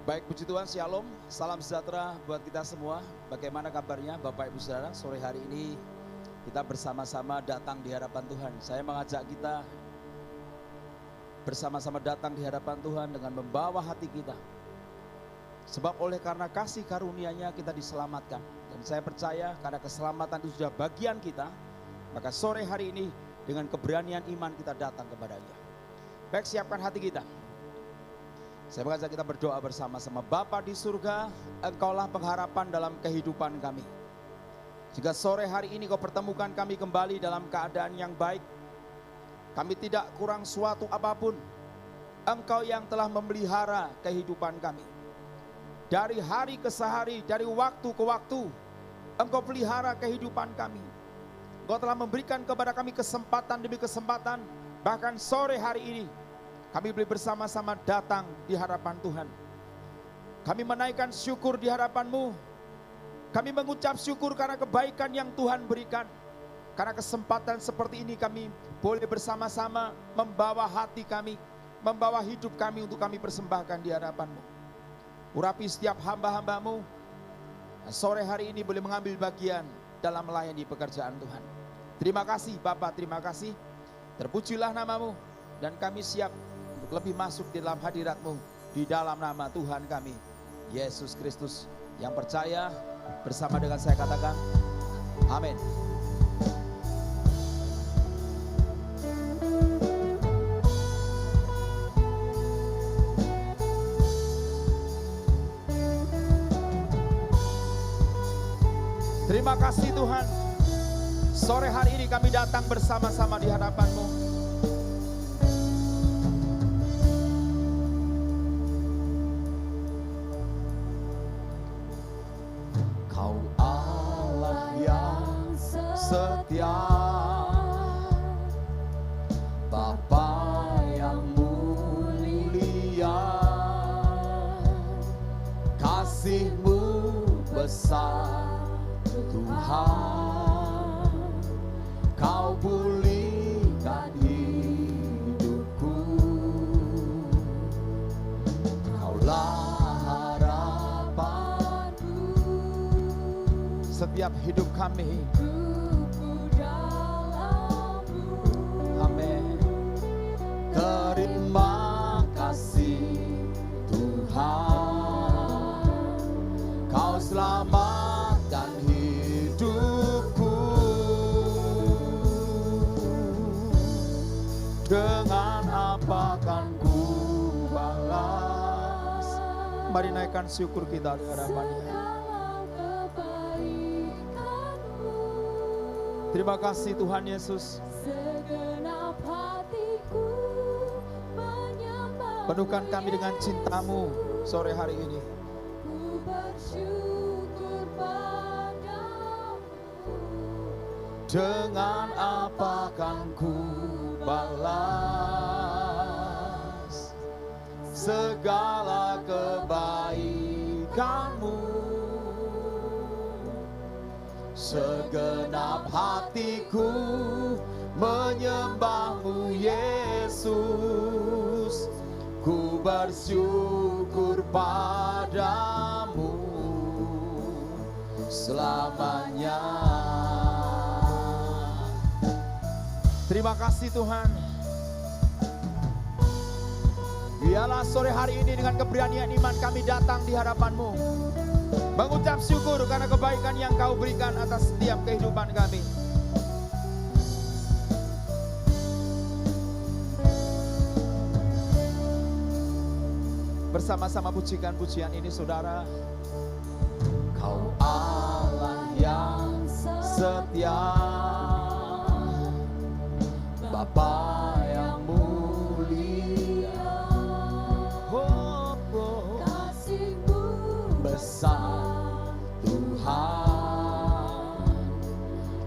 Baik, puji Tuhan, Shalom, salam sejahtera buat kita semua. Bagaimana kabarnya Bapak Ibu Saudara? Sore hari ini kita bersama-sama datang di hadapan Tuhan. Saya mengajak kita bersama-sama datang di hadapan Tuhan dengan membawa hati kita. Sebab oleh karena kasih karunia-Nya kita diselamatkan. Dan saya percaya karena keselamatan itu sudah bagian kita, maka sore hari ini dengan keberanian iman kita datang kepada-Nya. Baik, siapkan hati kita. Saya mengajak kita berdoa bersama-sama. Bapa di surga, Engkaulah pengharapan dalam kehidupan kami. Jika sore hari ini Kau pertemukan kami kembali dalam keadaan yang baik, kami tidak kurang suatu apapun. Engkau yang telah memelihara kehidupan kami. Dari hari ke hari, dari waktu ke waktu, Engkau pelihara kehidupan kami. Engkau telah memberikan kepada kami kesempatan demi kesempatan. Bahkan sore hari ini, kami boleh bersama-sama datang di hadapan Tuhan. Kami menaikkan syukur di hadapan-Mu. Kami mengucap syukur karena kebaikan yang Tuhan berikan. Karena kesempatan seperti ini kami boleh bersama-sama membawa hati kami, membawa hidup kami untuk kami persembahkan di hadapan-Mu. Urapi setiap hamba-hamba-Mu. Sore hari ini boleh mengambil bagian dalam melayani pekerjaan Tuhan. Terima kasih Bapa, terima kasih. Terpujilah nama-Mu dan kami siap untuk lebih masuk di dalam hadirat-Mu, di dalam nama Tuhan kami, Yesus Kristus. Yang percaya bersama dengan saya katakan, amin. Terima kasih Tuhan. Sore hari ini kami datang bersama-sama di hadapan-Mu. Setia, Bapa yang mulia, kasih-Mu besar Tuhan. Kau pulihkan hidupku, Kaulah harapanku. Setiap hidup kami, terima kasih Tuhan, Kau selamatkan hidupku. Dengan apa kan ku balas? Mari naikkan syukur kita di hadapan-Nya. Terima kasih Tuhan Yesus. Penuhkan kami dengan cinta-Mu sore hari ini. Dengan apa kan ku balas segala kebaikan-Mu? Segenap hatiku menyembah-Mu Yesus. Ku bersyukur padamu selamanya. Terima kasih Tuhan. Biarlah sore hari ini dengan keberanian iman kami datang di hadapan-Mu, mengucap syukur karena kebaikan yang Kau berikan atas setiap kehidupan kami. Bersama-sama pujikan pujian ini saudara. Kau Allah yang setia, Bapa yang mulia, kasih-Mu besar Tuhan.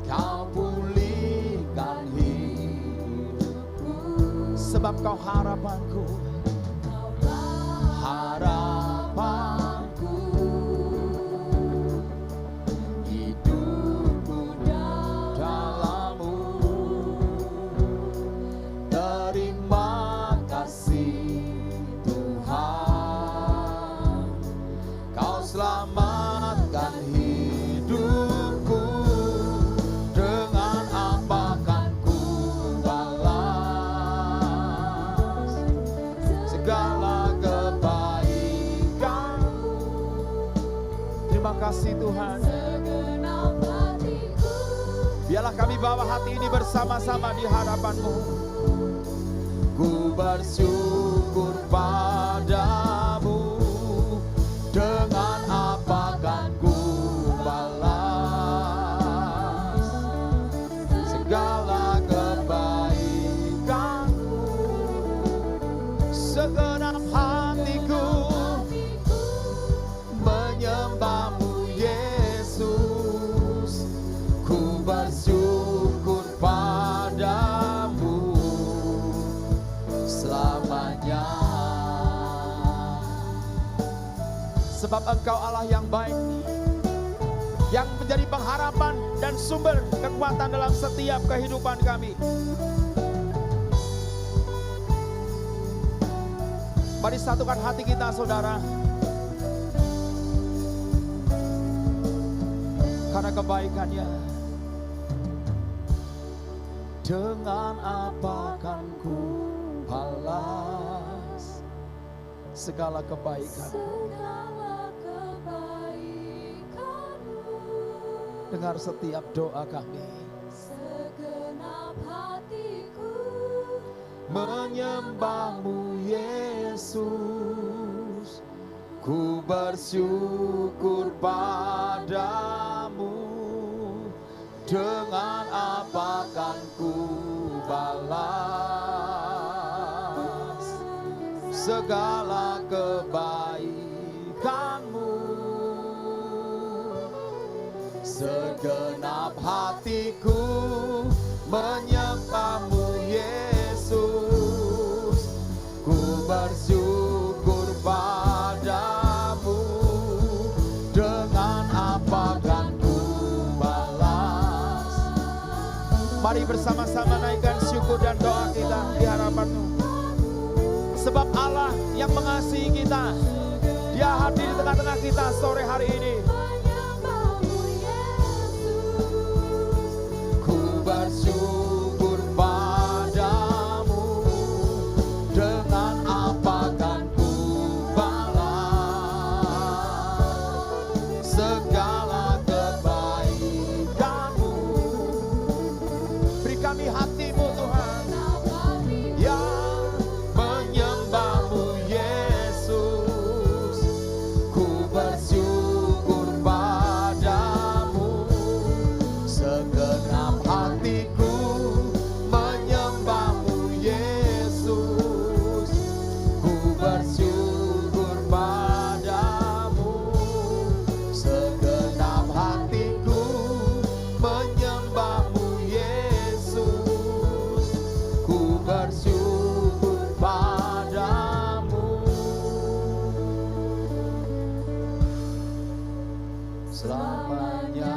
Kau pulihkan hidupku, sebab Kau harapanku. Harapanku, hidupku dalam-Mu. Terima kasih Tuhan. kasih Tuhan. Segenap hatiku. Biarlah kami bawa hati ini bersama-sama di hadapan-Mu. Ku bersyukur padamu, dengan apa kan ku balas segala kebaikan-Mu. Segenap hatiku menyembah-Mu Yesus. Ku bersyukur padamu selamanya. Sebab Engkau Allah yang baik, yang menjadi pengharapan dan sumber kekuatan dalam setiap kehidupan kami. Mari satukan hati kita, saudara, karena kebaikannya. Dengan apa kan ku balas segala kebaikan. Segala kebaikan-Mu. Dengar setiap doa kami. Segenap hatiku Menyembah-Mu Yesus. Ku bersyukur padamu, dengan apa kan ku balas segala kebaikan-Mu. Segenap hatiku menyembah-Mu Yesus. Ku bersyukur padamu, dengan apa kan ku balas. Mari bersama-sama naikkan syukur dan doa kita di hadapan-Mu. Sebab Allah yang mengasihi kita, Dia hadir di tengah-tengah kita sore hari ini. menyembah-Mu Yesus. Ku bersyukur padamu, dengan apa kan ku balas segala kebaikan-Mu. Beri kami hati-Mu Tuhan, yang menyembah-Mu Yesus. Ku bersyukur padamu, segenap hatiku menyembah-Mu Yesus. Ku bersyukur padamu, segenap hatiku menyembah-Mu Yesus. Ku bersyukur padamu selamanya.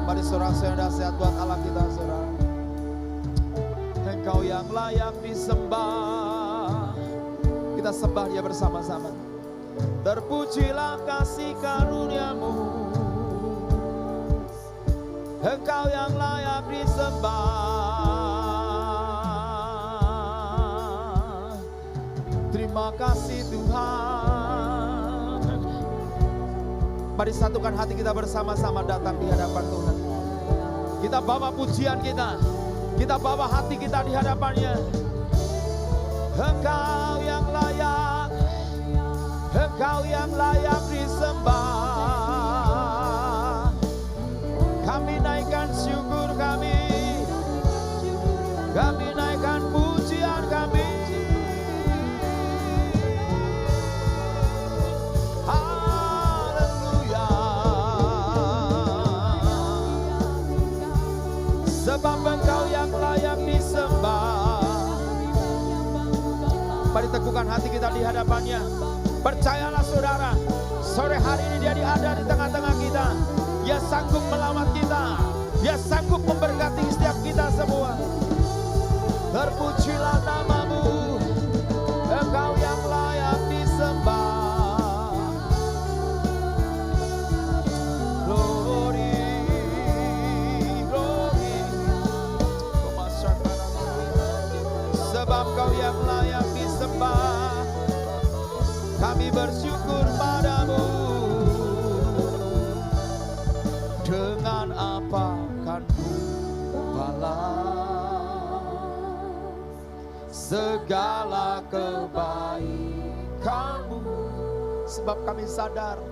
Mari sorak-sorai nasihat buat Allah kita, saudara. Engkau yang layak disembah. Kita sembah Dia bersama-sama. Terpujilah kasih karunia-Mu. Engkau yang layak disembah. Terima kasih Tuhan. Mari satukan hati kita bersama-sama datang di hadapan Tuhan. Kita bawa pujian kita, kita bawa hati kita di hadapan-Nya. Engkau yang layak, Engkau yang layak disembah. Kami naikkan syukur kami naikkan pujian kami. Haleluya. Sebab Engkau yang layak disembah. Mari teguhkan hati kita di hadapan-Nya. Percayalah saudara, sore hari ini Dia ada di tengah-tengah kita. Dia sanggup melawat kita, Dia sanggup memberkati setiap kita semua. Terpujilah nama-Mu, Engkau yang layak disembah. Glory, glory. Sebab Kau yang layak disembah, kami bersyukur padamu. segala kebaikan-Mu. Sebab kami sadar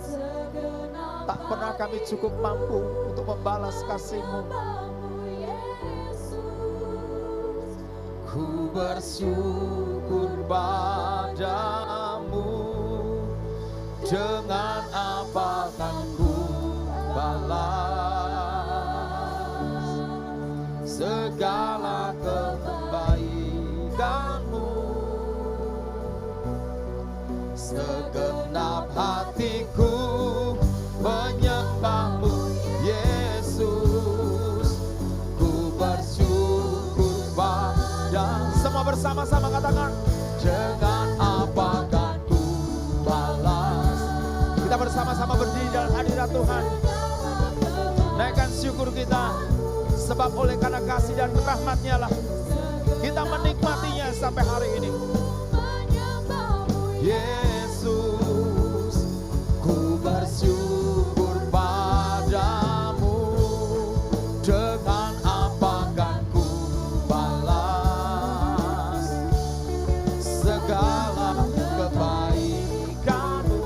segenap tak pernah kami cukup mampu untuk membalas kasih-Mu. hamba-Mu, Yesus. Ku bersyukur padamu, dengan apa kan ku balas segala kebaikan-Mu. Segenap hatiku menyembah-Mu, Yesus. Ku bersyukur pada. Semua bersama-sama katakan, dengan apa kan ku balas. Kita bersama-sama berdiri dalam hadirat Tuhan. Naikkan syukur kita, sebab oleh karena kasih dan rahmat-Nya lah kita menikmatinya sampai hari ini. Yesus, ku bersyukur padamu, dengan apa kan ku balas segala kebaikan-Mu.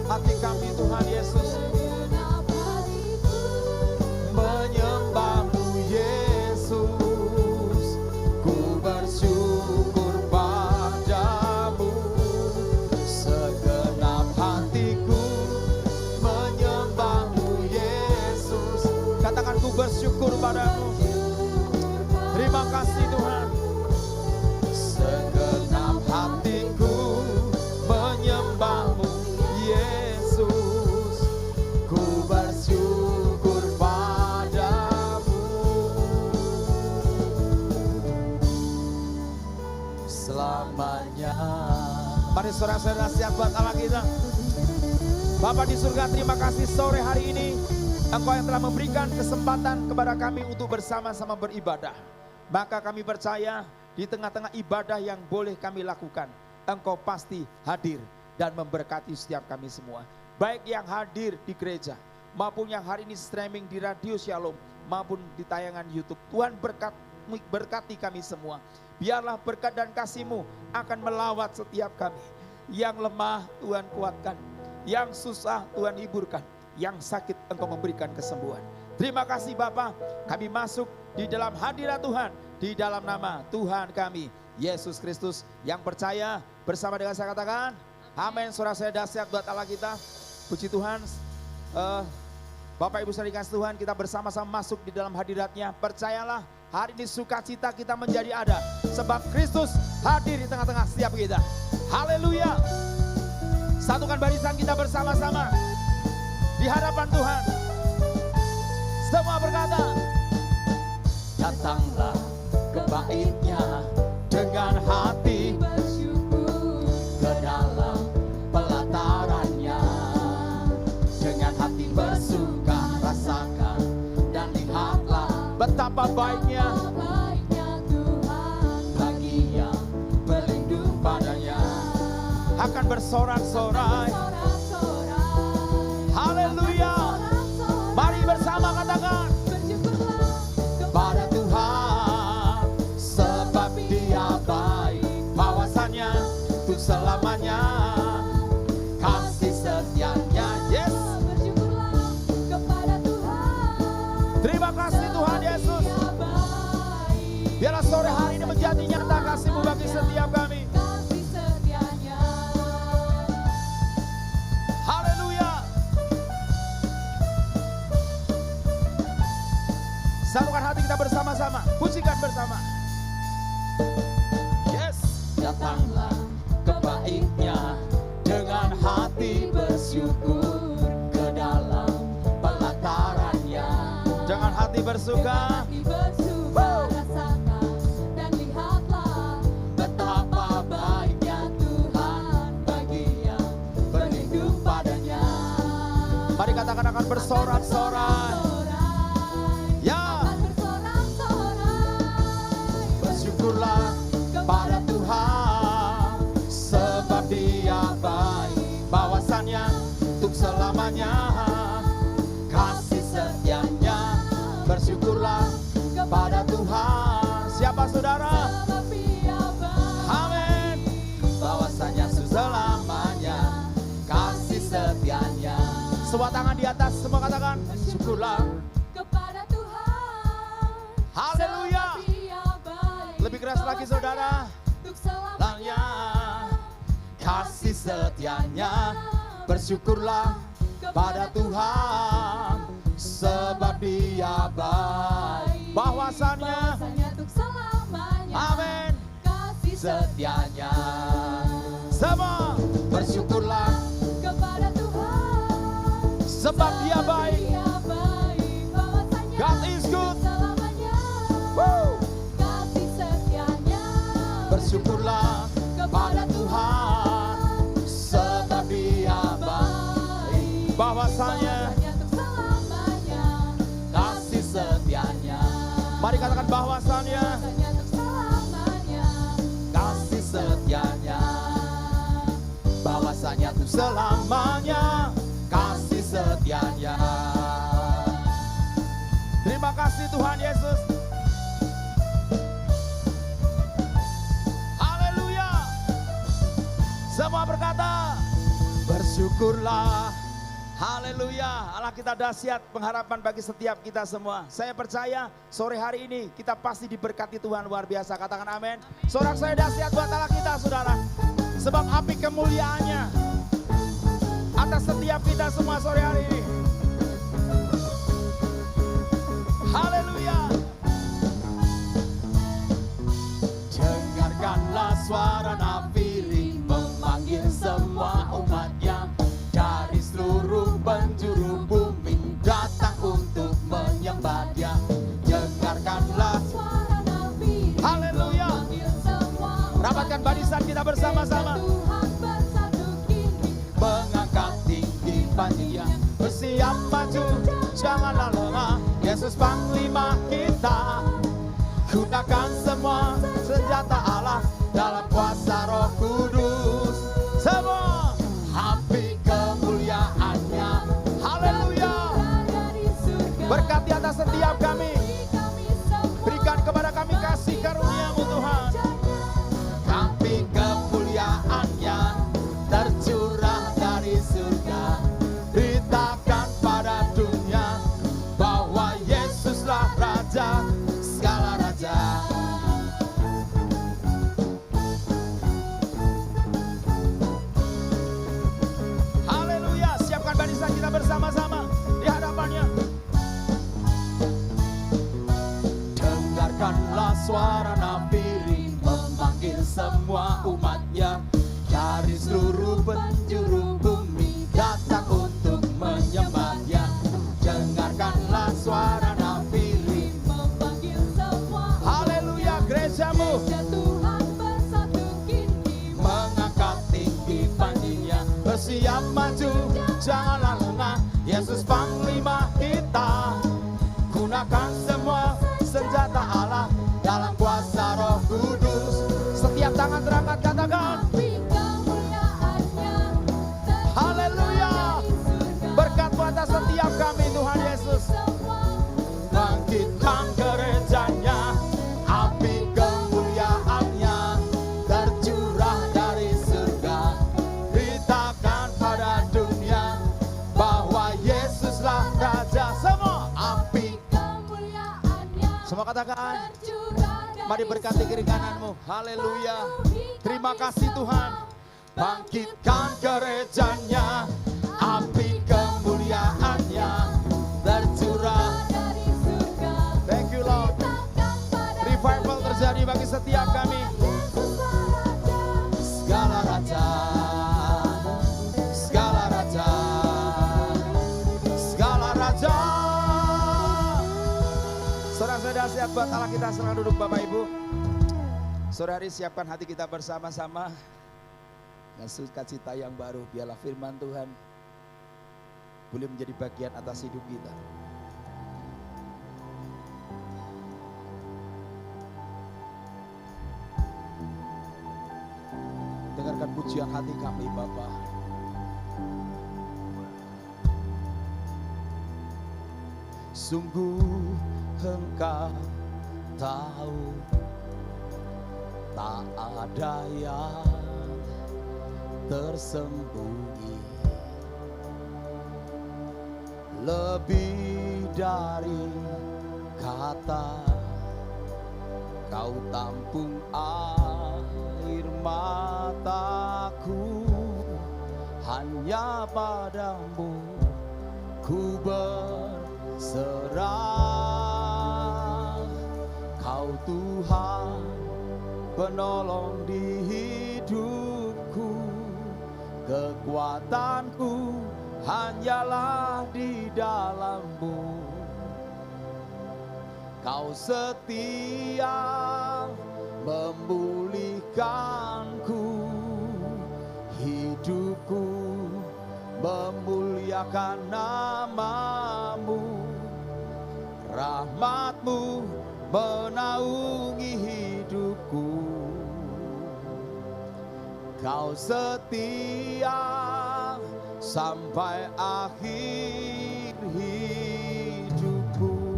Hati kami Tuhan Yesus menyembah-Mu, Yesus. Ku bersyukur padamu, segenap hatiku menyembah-Mu, Yesus. Katakan, ku bersyukur padamu. Terima kasih Tuhan. Segenap hatiku menyembah-Mu, Yesus. Ku bersyukur padamu selamanya. Mari saudara-saudara siap buat Allah kita. Bapa di surga, terima kasih sore hari ini Engkau yang telah memberikan kesempatan kepada kami untuk bersama-sama beribadah. Maka kami percaya di tengah-tengah ibadah yang boleh kami lakukan, Engkau pasti hadir dan memberkati setiap kami semua. Baik yang hadir di gereja, maupun yang hari ini streaming di Radio Shalom, maupun di tayangan YouTube. Tuhan berkati kami semua. Biarlah berkat dan kasih-Mu akan melawat setiap kami. Yang lemah Tuhan kuatkan, yang susah Tuhan hiburkan, yang sakit Engkau memberikan kesembuhan. Terima kasih Bapa, kami masuk di dalam hadirat Tuhan, di dalam nama Tuhan kami, Yesus Kristus. Yang percaya bersama dengan saya katakan, amin. Suara saya dahsyat buat Allah kita. Puji Tuhan. Bapak Ibu saudara dikasih Tuhan, kita bersama-sama masuk di dalam hadirat-Nya. Percayalah, hari ini sukacita kita menjadi ada, sebab Kristus hadir di tengah-tengah setiap kita. Haleluya. Satukan barisan kita bersama-sama di hadapan Tuhan. Semua berkata, datanglah ke bait-Nya dengan hati bersyukur, ke dalam pelataran-Nya. Dengan hati bersuka rasakan dan lihatlah betapa baiknya baiknya Tuhan bagi yang berlindung padanya. Akan bersorak-sorai. sorak-sorai. Haleluya. Mari bersama katakan, Bersyukurlah pada Tuhan, sebab Dia baik, bawasannya untuk selamanya, kasih setianya. Yes. Bersyukurlah kepada Tuhan. Terima kasih Tuhan Yesus. Dia baik, Biarlah sore hari ini menjadi nyata kasih-Mu bagi setiap kami. kasih setianya. Haleluya. Satukan hati kita bersama-sama, pujikan bersama. Yes. Datanglah ke bait-Nya dengan hati bersyukur ke dalam pelataran-Nya. Jangan hati bersuka. Hati bersuka rasakan dan lihatlah Betapa baiknya Tuhan bagi yang berlindung padanya. Mari katakan, akan bersorak-sorai. Ya, bersyukurlah pada Tuhan, sebab Dia baik, bawasannya untuk selamanya, kasih setianya. Bersyukurlah kepada Tuhan. Siapa apa saudara? Sebab Dia baik. Amin. Bahwasanya selamanya kasih setianya. Semua tangan di atas, semua katakan syukurlah Kepada Tuhan. Haleluya. Sebab Dia baik. Lebih keras lagi saudara. Untuk selamanya. Selamanya kasih setianya. Bersyukurlah pada Tuhan sebab Dia baik. Bahwasannya Untuk selamanya. amin Kasih setianya. Semua bersyukurlah kepada Tuhan. sebab Dia baik. Dia baik. Bahwasanya God is good. selamanya. Woo. Kasih setianya. Bersyukurlah pada Tuhan sebab Dia baik. Bahwasanya Untuk selamanya. kasih setianya. Mari katakan bahwasannya Untuk selamanya. kasih setianya. Bahwasanya tuh selamanya kasih setianya. Terima kasih Tuhan Yesus. Haleluya. Semua berkata bersyukurlah. Haleluya. Allah kita dahsyat, pengharapan bagi setiap kita semua. Saya percaya sore hari ini kita pasti diberkati Tuhan luar biasa. Katakan amin. Sorak saya dahsyat buat Allah kita saudara. Sebab api kemuliaannya atas setiap kita semua sore hari ini. Haleluya. Dengarkanlah suara nafiri memanggil semua umatnya dari seluruh penjuru bumi datang untuk menyembah Dia. Dengarkanlah Suara Nabi. haleluya. Panggil semua umat. Rapatkan barisan kita bersama-sama. Tuhan bersatu kini. Mengangkat tinggi panjinya, bersiap maju, janganlah lengah. Yesus Panglima kita, gunakan semua senjata Allah dalam kuasa Roh Kudus. Semua api kemuliaannya, haleluya. Dari surga. Berkati atas setiap kami, Kami semua. berikan kepada kami kasih karunia-Mu Tuhan. Api kemuliaannya tercurah dari surga. Beritakan pada dunia bahwa Yesuslah Raja segala raja. Haleluya. Siapkan barisan kita bersama-sama di hadapannya. Dengarkanlah suara nafiri memanggil semua umatnya dari seluruh penjuru bumi datang untuk menyembah Dia. Dengarkanlah suara nafiri, Memanggil semua. haleluya. Gerejamu Ya Tuhan bersatu kini. mengangkat tinggi panjinya, bersiap maju, janganlah lengah. Yesus Panglima kita, gunakan semua senjata Allah dalam kuasa Roh Kudus. Setiap tangan terangkat katakan Api kemuliaannya. haleluya. Berkat atas setiap kami Tuhan Yesus. Bangkitkan gerejanya, api kemuliaannya tercurah dari surga. Beritakan pada dunia bahwa Yesuslah Raja. Semua api, semua katakan mari berkati kiri kananmu. Haleluya. Terima kasih Tuhan. Bangkitkan gerejanya, api kemuliaannya tercurah. Thank you Lord. Revival terjadi bagi setiap kami. Segala raja, segala raja, segala raja. Saudara saya dahsyat buat Allah kita. Silakan duduk Bapak Ibu. Sore hari siapkan hati kita bersama-sama dengan sukacita yang baru. Biarlah firman Tuhan boleh menjadi bagian atas hidup kita. Dengarkan pujian hati kami Bapa. Sungguh Engkau tahu Tak ada yang tersembunyi, lebih dari kata. Kau tampung air mataku, hanya padamu ku berserah. Kau Tuhan penolong di hidupku, kekuatanku hanyalah di dalam-Mu. Kau setia memulihkanku, hidupku memuliakan nama-Mu. Rahmat-Mu menaungi hidupku. Kau setia sampai akhir hidupku.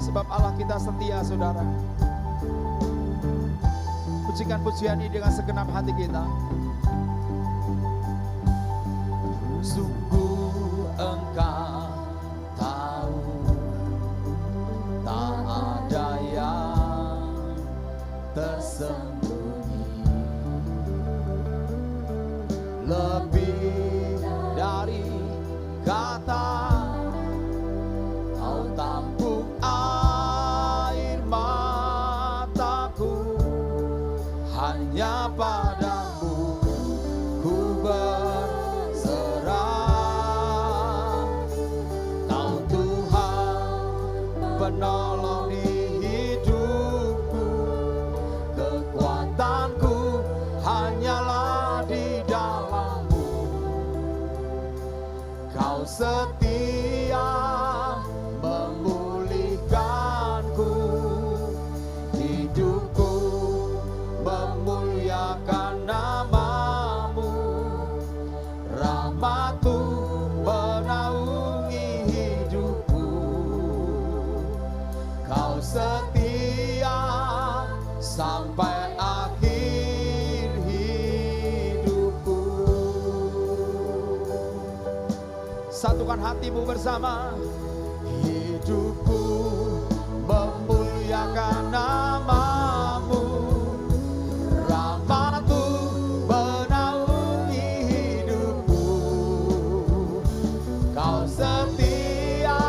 Sebab Allah kita setia, saudara. Pujikan pujian ini dengan segenap hati kita. Sungguh Engkau tahu, tak ada yang tersembunyi, lebih dari kata. Kau tampung air mataku, hanya padamu ku berserah. Kau Tuhan penolong di hidupku, kekuatanku hanyalah di dalam-Mu. Kau setia memulihkanku, hidupku memuliakan nama-Mu. Rahmat-Mu menaungi hidupku. Kau setia sampai akhir hidupku. Satukan hatimu bersama. Hidupku memuliakan nama-Mu. Rahmat-Mu menaungi hidupku. Kau setia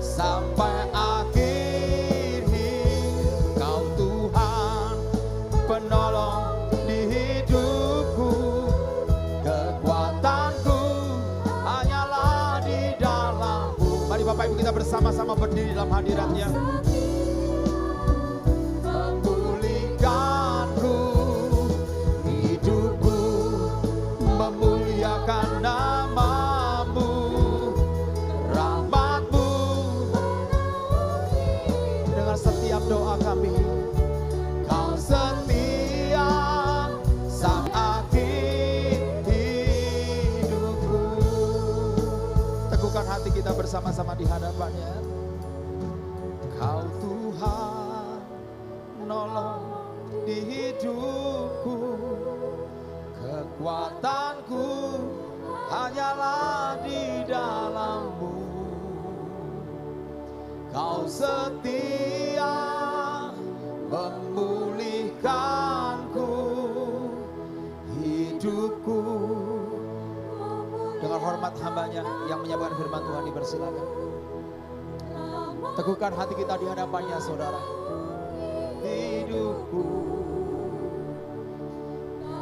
sampai akhir hidup. Kau Tuhan penolong di hidupku, kekuatanku hanyalah di dalam-Mu. Mari Bapak Ibu kita bersama-sama berdiri dalam hadirat-Nya. Memulihkanku, hidupku memuliakan nama-Mu. Rahmat-Mu dengan setiap doa kami. Kau setia sampai akhir hidupku. Teguhkan hati kita bersama-sama di hadapan-Nya. Kau Tuhan nolong di hidupku, kekuatanku hanyalah di dalam-Mu. Kau setia memulihkanku, hidupku. Dengan hormat hamba-Nya yang menyampaikan firman Tuhan, dipersilakan. Teguhkan hati kita di hadapan-Nya, saudara. Hidupku,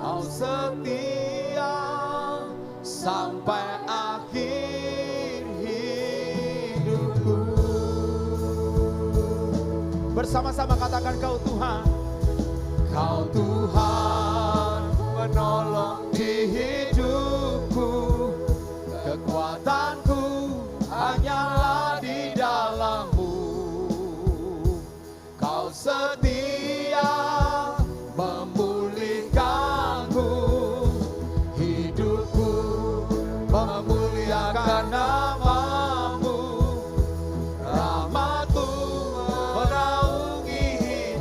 Kau setia sampai akhir hidupku. Bersama-sama katakan, Kau Tuhan. Kau Tuhan menolong di hidupku, kekuatanku hanyalah di dalam-Mu. Kau setia memulihkanku, hidupku memuliakan nama-Mu. Rahmat-Mu menaungi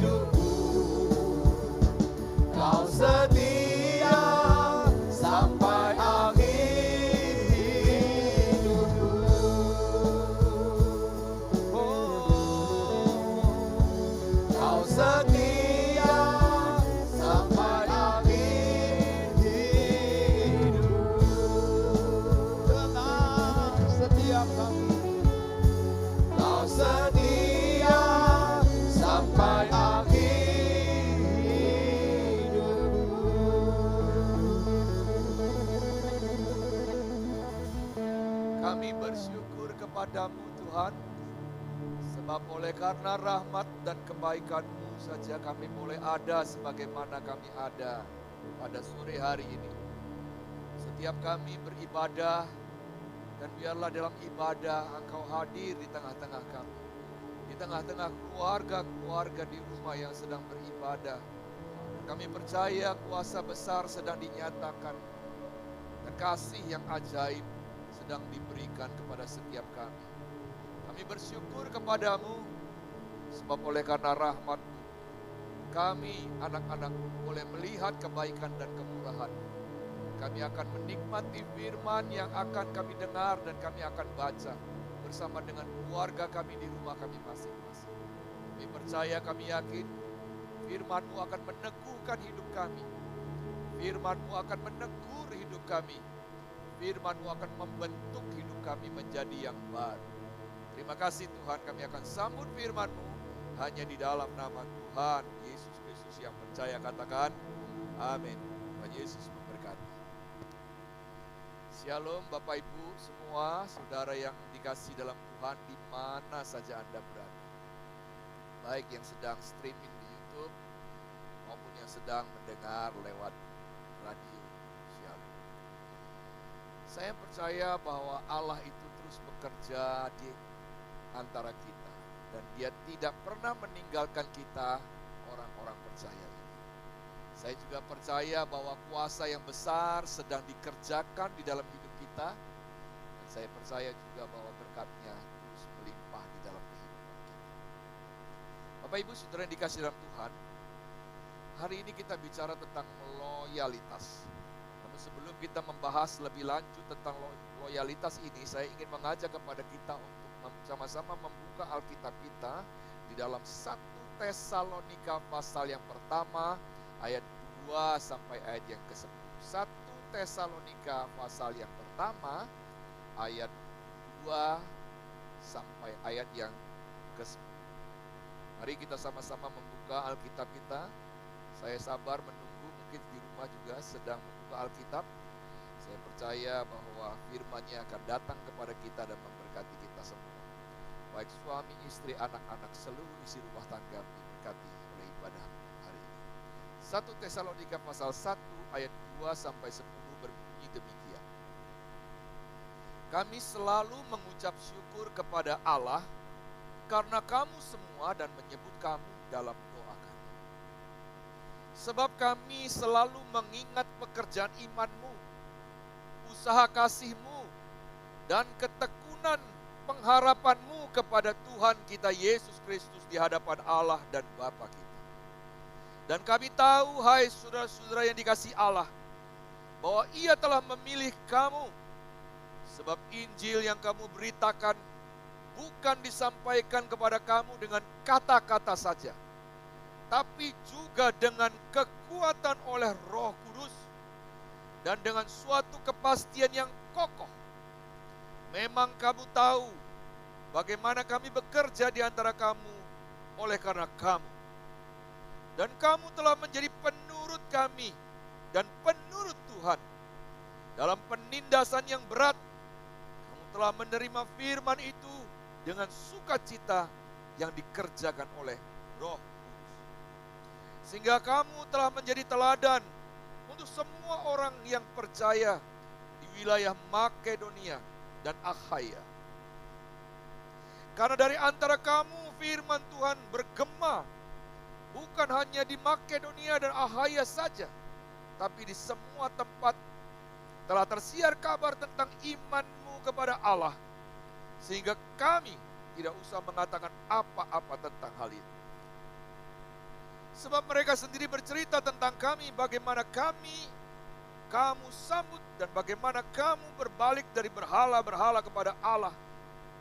kepadamu Tuhan, sebab oleh karena rahmat dan kebaikan-Mu saja kami boleh ada sebagaimana kami ada pada sore hari ini. Setiap kami beribadah, dan biarlah dalam ibadah Engkau hadir di tengah-tengah kami, di tengah-tengah keluarga-keluarga di rumah yang sedang beribadah. Kami percaya kuasa besar sedang dinyatakan, dan kasih yang ajaib sedang diberikan kepada setiap kami. Kami bersyukur kepadamu, sebab oleh karena rahmat-Mu, kami anak-anak boleh melihat kebaikan dan kemurahan. Kami akan menikmati firman yang akan kami dengar dan kami akan baca bersama dengan keluarga kami di rumah kami masing-masing. Kami percaya, kami yakin firman-Mu akan meneguhkan hidup kami. Firman-Mu akan menegur hidup kami. Firman-Mu akan membentuk hidup kami menjadi yang baru. Terima kasih Tuhan, kami akan sambut firman-Mu hanya di dalam nama Tuhan Yesus Kristus yang percaya. Katakan amin. Tuhan Yesus memberkati. Shalom Bapak Ibu semua, saudara yang dikasih dalam Tuhan di mana saja Anda berada. Baik yang sedang streaming di YouTube maupun yang sedang mendengar lewat radio. Shalom. Saya percaya bahwa Allah itu terus bekerja di antara kita, dan Dia tidak pernah meninggalkan kita, orang-orang percaya ini. Saya juga percaya bahwa kuasa yang besar sedang dikerjakan di dalam hidup kita, dan saya percaya juga bahwa berkat-Nya terus melimpah di dalam kehidupan kita. Bapak Ibu saudara yang dikasih dalam Tuhan, hari ini kita bicara tentang loyalitas. Namun sebelum kita membahas lebih lanjut tentang loyalitas ini, saya ingin mengajak kepada kita untuk sama-sama membuka Alkitab kita di dalam 1 Tesalonika pasal yang pertama ayat 2 sampai ayat yang ke-10. 1 Tesalonika pasal yang pertama ayat 2 sampai ayat yang ke-10. Mari kita sama-sama membuka Alkitab kita. Saya sabar menunggu, mungkin di rumah juga sedang membuka Alkitab. Saya percaya bahwa firman-Nya akan datang kepada kita dan memberkati kita semua. Baik suami, istri, anak-anak, seluruh isi rumah tangga diberkati oleh ibadah hari ini. 1 Tesalonika pasal 1 ayat 2 sampai 10 berbunyi demikian. Kami selalu mengucap syukur kepada Allah karena kamu semua dan menyebut kamu dalam doa kami. Sebab kami selalu mengingat pekerjaan iman-Mu, usaha kasih-Mu, dan ketekunan pengharapan-Mu kepada Tuhan kita Yesus Kristus di hadapan Allah dan Bapa kita. Dan kami tahu, hai saudara-saudara yang dikasihi Allah, bahwa Ia telah memilih kamu, sebab Injil yang kamu beritakan bukan disampaikan kepada kamu dengan kata-kata saja, tapi juga dengan kekuatan oleh Roh Kudus dan dengan suatu kepastian yang kokoh. Memang kamu tahu bagaimana kami bekerja di antara kamu oleh karena kamu. Dan kamu telah menjadi penurut kami dan penurut Tuhan. Dalam penindasan yang berat, kamu telah menerima firman itu dengan sukacita yang dikerjakan oleh Roh Kudus. Sehingga kamu telah menjadi teladan untuk semua orang yang percaya di wilayah Makedonia dan Akhaya. Karena dari antara kamu firman Tuhan bergema, bukan hanya di Makedonia dan Akhaya saja, tapi di semua tempat telah tersiar kabar tentang iman-Mu kepada Allah, sehingga kami tidak usah mengatakan apa-apa tentang hal itu. Sebab mereka sendiri bercerita tentang kami, bagaimana kamu sambut dan bagaimana kamu berbalik dari berhala-berhala kepada Allah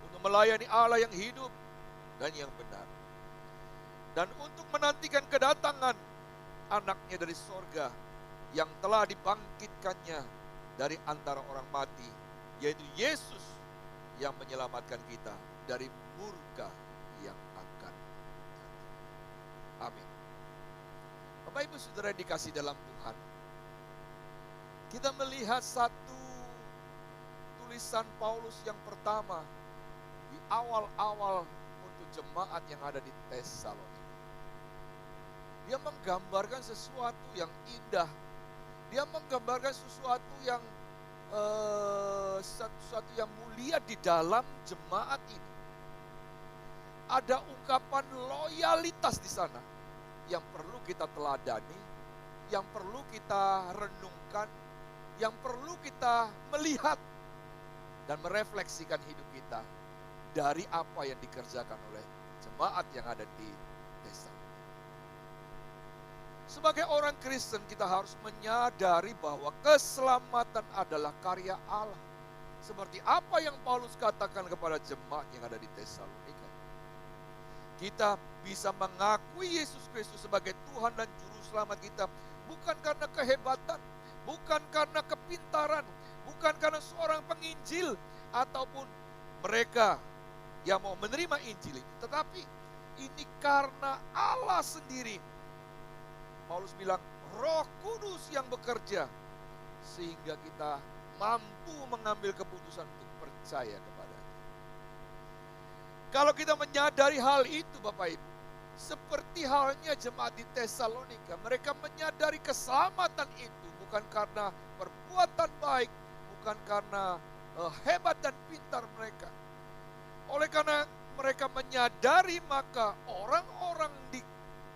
untuk melayani Allah yang hidup dan yang benar, dan untuk menantikan kedatangan anaknya dari sorga yang telah dibangkitkannya dari antara orang mati, yaitu Yesus yang menyelamatkan kita dari murka yang akan datang. Amin. Bapak Ibu saudara yang dikasih dalam Tuhan, kita melihat satu tulisan Paulus yang pertama di awal-awal untuk jemaat yang ada di Tesalonika. Dia menggambarkan sesuatu yang indah. Dia menggambarkan sesuatu yang mulia di dalam jemaat ini. Ada ungkapan loyalitas di sana yang perlu kita teladani, yang perlu kita renungkan, yang perlu kita melihat dan merefleksikan hidup kita dari apa yang dikerjakan oleh jemaat yang ada di desa. Sebagai orang Kristen kita harus menyadari bahwa keselamatan adalah karya Allah. Seperti apa yang Paulus katakan kepada jemaat yang ada di Tesalonika. Kita bisa mengakui Yesus Kristus sebagai Tuhan dan Juru Selamat kita. Bukan karena kehebatan, bukan karena kepintaran, bukan karena seorang penginjil ataupun mereka yang mau menerima Injil ini. Tetapi ini karena Allah sendiri. Paulus bilang, Roh Kudus yang bekerja sehingga kita mampu mengambil keputusan untuk percaya kepada-Nya. Kalau kita menyadari hal itu Bapak Ibu, seperti halnya jemaat di Tesalonika, mereka menyadari keselamatan itu bukan karena perbuatan baik, bukan karena hebat dan pintar mereka. Oleh karena mereka menyadari, maka orang-orang di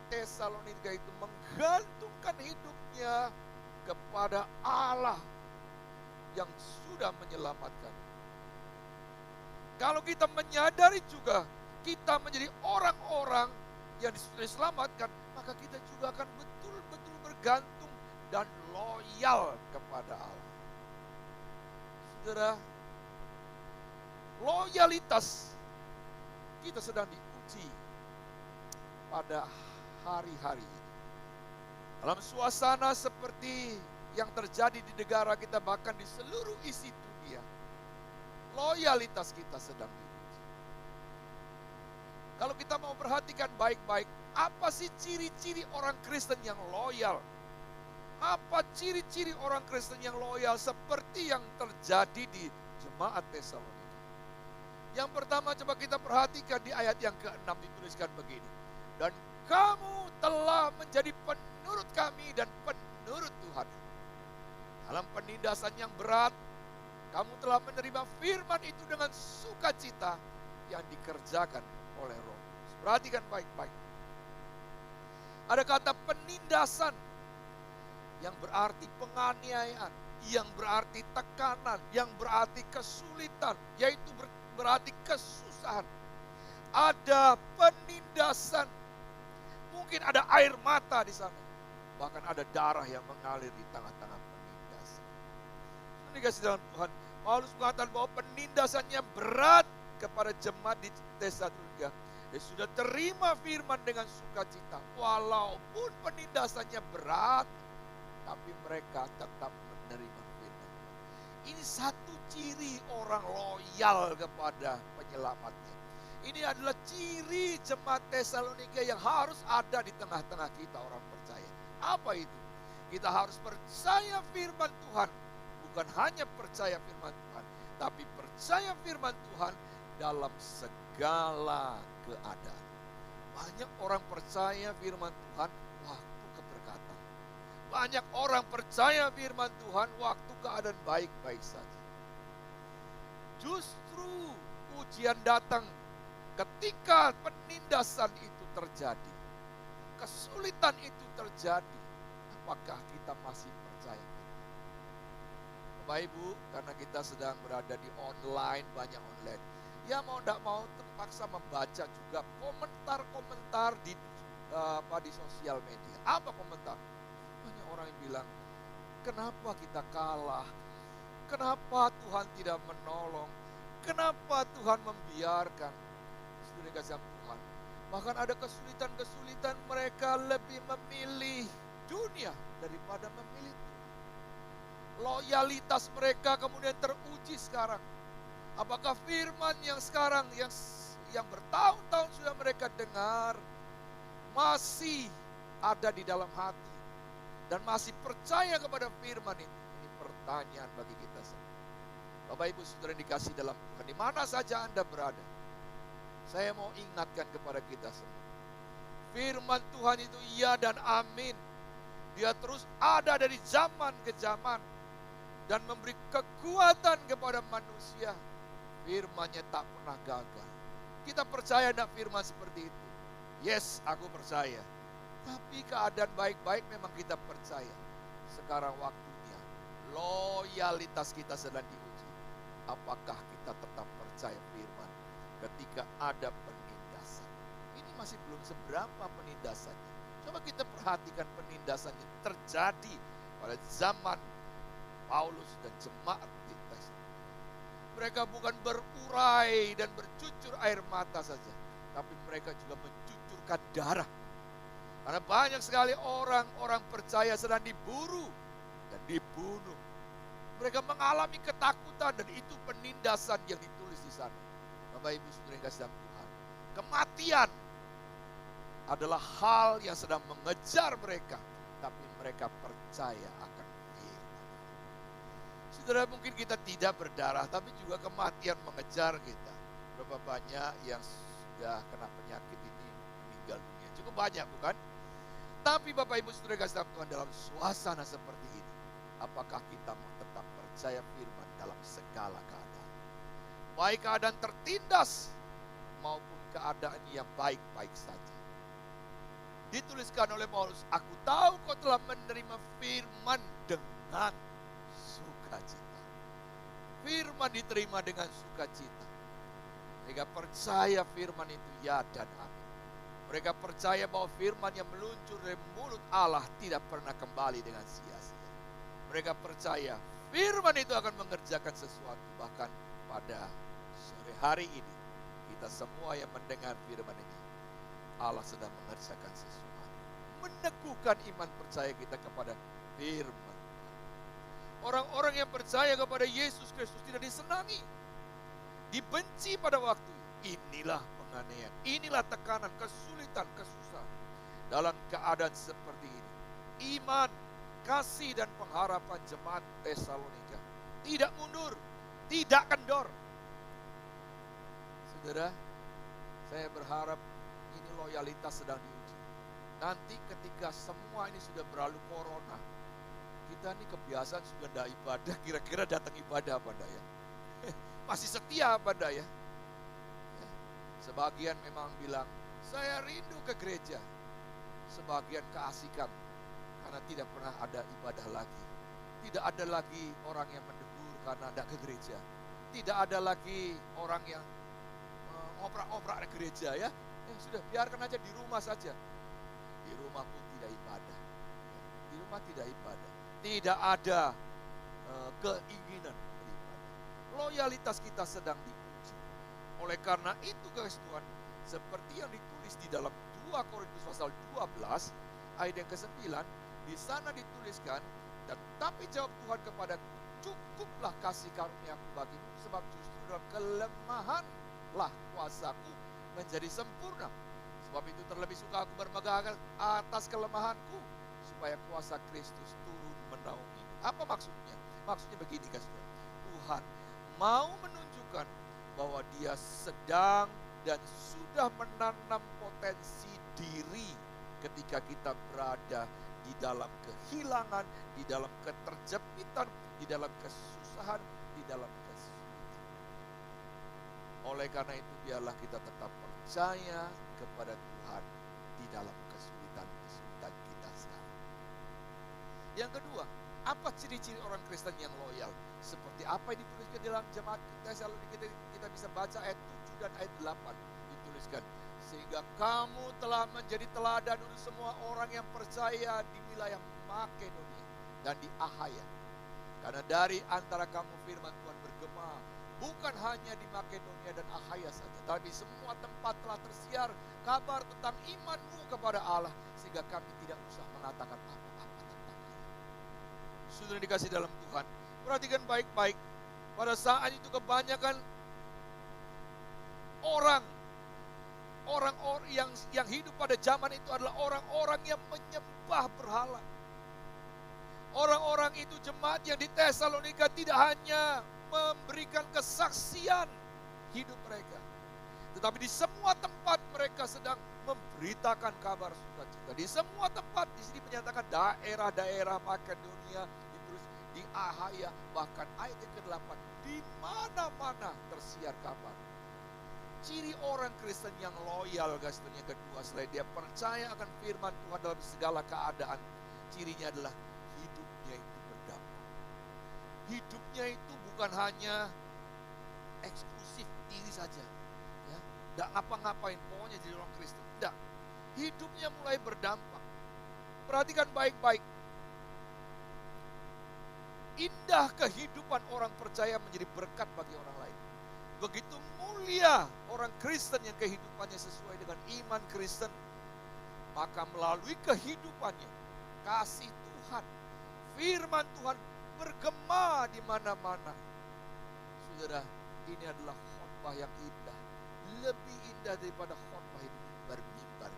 Tesalonika itu menggantungkan hidupnya kepada Allah yang sudah menyelamatkan. Kalau kita menyadari juga kita menjadi orang-orang yang diselamatkan, maka kita juga akan betul-betul bergantung dan loyal kepada Allah. Saudara, loyalitas kita sedang diuji pada hari-hari ini. Dalam suasana seperti yang terjadi di negara kita, bahkan di seluruh isi dunia, loyalitas kita sedang diuji. Kalau kita mau perhatikan baik-baik, apa sih ciri-ciri orang Kristen yang loyal? Apa ciri-ciri orang Kristen yang loyal seperti yang terjadi di jemaat Tesalonika? Yang pertama, coba kita perhatikan di ayat yang ke-6 dituliskan begini. Dan kamu telah menjadi penurut kami dan penurut Tuhan. Dalam penindasan yang berat, kamu telah menerima firman itu dengan sukacita yang dikerjakan oleh Roh Kudus. Perhatikan baik-baik. Ada kata penindasan yang berarti penganiayaan, yang berarti tekanan, yang berarti kesulitan, yaitu berarti kesusahan. Ada penindasan. Mungkin ada air mata di sana. Bahkan ada darah yang mengalir di tengah-tengah penindasan. Ini kasih dalam Tuhan. Paulus mengatakan bahwa penindasannya berat kepada jemaat di Tesalonika. Dia sudah terima firman dengan sukacita. Walaupun penindasannya berat, tapi mereka tetap menerima firman. Ini satu ciri orang loyal kepada penyelamatnya. Ini adalah ciri jemaat Tesalonika yang harus ada di tengah-tengah kita orang percaya. Apa itu? Kita harus percaya firman Tuhan. Bukan hanya percaya firman Tuhan, tapi percaya firman Tuhan dalam segala keadaan. Banyak orang percaya firman Tuhan waktu keberkatan. Banyak orang percaya firman Tuhan waktu keadaan baik-baik saja. Justru ujian datang ketika penindasan itu terjadi, kesulitan itu terjadi, apakah kita masih percaya? Bapak Ibu, karena kita sedang berada di online, banyak online. Ya mau tidak mau terpaksa membaca juga komentar-komentar di sosial media. Apa komentar? Banyak orang yang bilang, kenapa kita kalah? Kenapa Tuhan tidak menolong? Kenapa Tuhan membiarkan? Sudah dikasih Tuhan. Bahkan ada kesulitan-kesulitan, mereka lebih memilih dunia daripada memilih Tuhan. Loyalitas mereka kemudian teruji sekarang. Apakah firman yang sekarang yang bertahun-tahun sudah mereka dengar masih ada di dalam hati dan masih percaya kepada firman itu? Ini pertanyaan bagi kita semua. Bapak Ibu Saudara yang dikasih dalam Tuhan, di mana saja Anda berada, Saya mau ingatkan kepada kita semua. Firman Tuhan itu iya dan amin. Dia terus ada dari zaman ke zaman dan memberi kekuatan kepada manusia. Firman-Nya tak pernah gagal. Kita percaya enggak firman seperti itu? Yes, aku percaya. Tapi keadaan baik-baik memang kita percaya. Sekarang waktunya loyalitas kita sedang diuji. Apakah kita tetap percaya firman ketika ada penindasan? Ini masih belum seberapa penindasannya. Coba kita perhatikan penindasan yang terjadi pada zaman Paulus dan jemaat di Tesalonika. Mereka bukan berurai dan bercucur air mata saja, tapi mereka juga mencucurkan darah. Karena banyak sekali orang-orang percaya sedang diburu dan dibunuh. Mereka mengalami ketakutan dan itu penindasan yang ditulis di sana. Bapak Ibu Saudara yang kasih dalam Tuhan, kematian adalah hal yang sedang mengejar mereka, tapi mereka percaya akan firman. Saudara, mungkin kita tidak berdarah, tapi juga kematian mengejar kita. Berapa banyak yang sudah kena penyakit ini meninggal dunia? Cukup banyak, bukan? Tapi Bapak Ibu Saudara kasih dalam Tuhan, dalam suasana seperti ini, apakah kita tetap percaya firman dalam segala keadaan? Baik keadaan tertindas maupun keadaan yang baik-baik saja. Dituliskan oleh Paulus, aku tahu kau telah menerima firman dengan sukacita. Firman diterima dengan sukacita. Mereka percaya firman itu ya dan amin. Mereka percaya bahwa firman yang meluncur dari mulut Allah tidak pernah kembali dengan sia-sia. Mereka percaya firman itu akan mengerjakan sesuatu. Bahkan pada sore hari ini, kita semua yang mendengar firman ini, Allah sedang mengerjakan sesuatu. Meneguhkan iman percaya kita kepada firman. Orang-orang yang percaya kepada Yesus Kristus tidak disenangi, dibenci pada waktu inilah penganiayaan, inilah tekanan, kesulitan, kesusahan. Dalam keadaan seperti ini, iman, kasih dan pengharapan jemaat Tesalonika tidak mundur, tidak kendor. Saudara, saya berharap ini loyalitas sedang diuji. Nanti ketika semua ini sudah berlalu corona, kita ini kebiasaan sudah tidak ibadah, kira-kira datang ibadah apa enggak ya? Masih setia apa enggak ya? Sebagian memang bilang, saya rindu ke gereja. Sebagian keasikan, karena tidak pernah ada ibadah lagi. Tidak ada lagi orang yang menegur karena tidak ke gereja. Tidak ada lagi orang yang ngoprak-ngoprak ke gereja ya. Sudah, biarkan aja di rumah saja. Di rumah pun tidak ibadah. Di rumah tidak ibadah. Tidak ada keinginan beribadah. Loyalitas kita sedang diuji. Oleh karena itu guys Tuhan, seperti yang ditulis di dalam 2 Korintus pasal 12 ayat yang ke-9, di sana dituliskan, tetapi jawab Tuhan kepadaku, cukuplah kasih karuniaku bagimu, sebab justru dalam kelemahanlah kuasaku menjadi sempurna. Sebab itu terlebih suka aku bermegah atas kelemahanku, supaya kuasa Kristus turun menaungi. Apa maksudnya? Maksudnya begini guys, Tuhan mau menunjukkan bahwa dia sedang dan sudah menanam potensi diri ketika kita berada di dalam kehilangan, di dalam keterjepitan, di dalam kesusahan, di dalam kesulitan. Oleh karena itu biarlah kita tetap percaya kepada Tuhan di dalam kesulitan-kesulitan kita sekarang. Yang kedua, apa ciri-ciri orang Kristen yang loyal? Seperti apa yang dituliskan dalam jemaat Tesalonika, kita bisa baca ayat 7 dan ayat 8 dituliskan. Sehingga kamu telah menjadi teladan untuk semua orang yang percaya di wilayah Makedonia dan di Akhaya. Karena dari antara kamu firman Tuhan bergema, bukan hanya di Makedonia dan Akhaya saja, tapi semua tempat telah tersiar kabar tentang imanmu kepada Allah, sehingga kami tidak usah mengatakan apa-apa tentang Allah. Saudara dikasih dalam Tuhan, perhatikan baik-baik. Pada saat itu kebanyakan orang yang hidup pada zaman itu adalah orang-orang yang menyembah berhala. Orang-orang itu jemaat yang di Tesalonika tidak hanya memberikan kesaksian hidup mereka, Tetapi di semua tempat mereka sedang memberitakan kabar sukacita. Di semua tempat di sini menyatakan daerah-daerah Makedonia, terus di Ahaya, bahkan ayat yang ke-8, di mana-mana tersiar kabar. Ciri orang Kristen yang loyal, guys, dan yang kedua, selain dia percaya akan firman Tuhan dalam segala keadaan, cirinya adalah hidupnya itu berdampak. Hidupnya itu bukan hanya eksklusif diri saja, ya, tidak ngapa-ngapain, pokoknya jadi orang Kristen. Tidak, hidupnya mulai berdampak. Perhatikan baik-baik. Indah kehidupan orang percaya menjadi berkat bagi orang lain. Begitu mulia orang Kristen yang kehidupannya sesuai dengan iman Kristen, maka melalui kehidupannya, kasih Tuhan, firman Tuhan bergema di mana-mana. Saudara, ini adalah khotbah yang indah, lebih indah daripada khotbah yang mimbar-mimbar.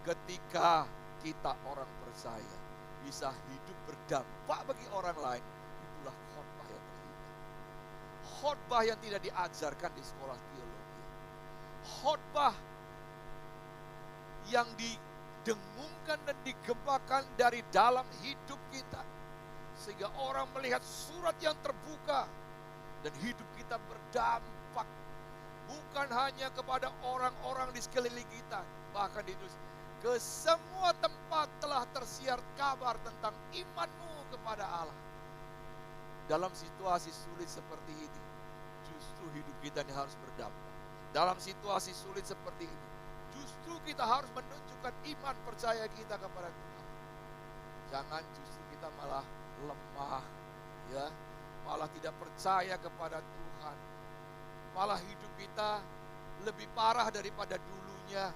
Ketika kita orang percaya bisa hidup berdampak bagi orang lain, itulah khotbah yang terindah. Khotbah yang tidak diajarkan di sekolah teologi. Khotbah yang didengungkan dan digemakan dari dalam hidup kita, sehingga orang melihat surat yang terbuka dan hidup kita berdampak bukan hanya kepada orang-orang di sekeliling kita, bahkan ditulis ke semua tempat telah tersiar kabar tentang imanmu kepada Allah. Dalam situasi sulit seperti ini, justru hidup kita ini harus berdampak. Dalam situasi sulit seperti ini, justru kita harus menunjukkan iman percaya kita kepada Tuhan. Jangan justru kita malah lemah, ya, malah tidak percaya kepada Tuhan. Malah hidup kita lebih parah daripada dulunya.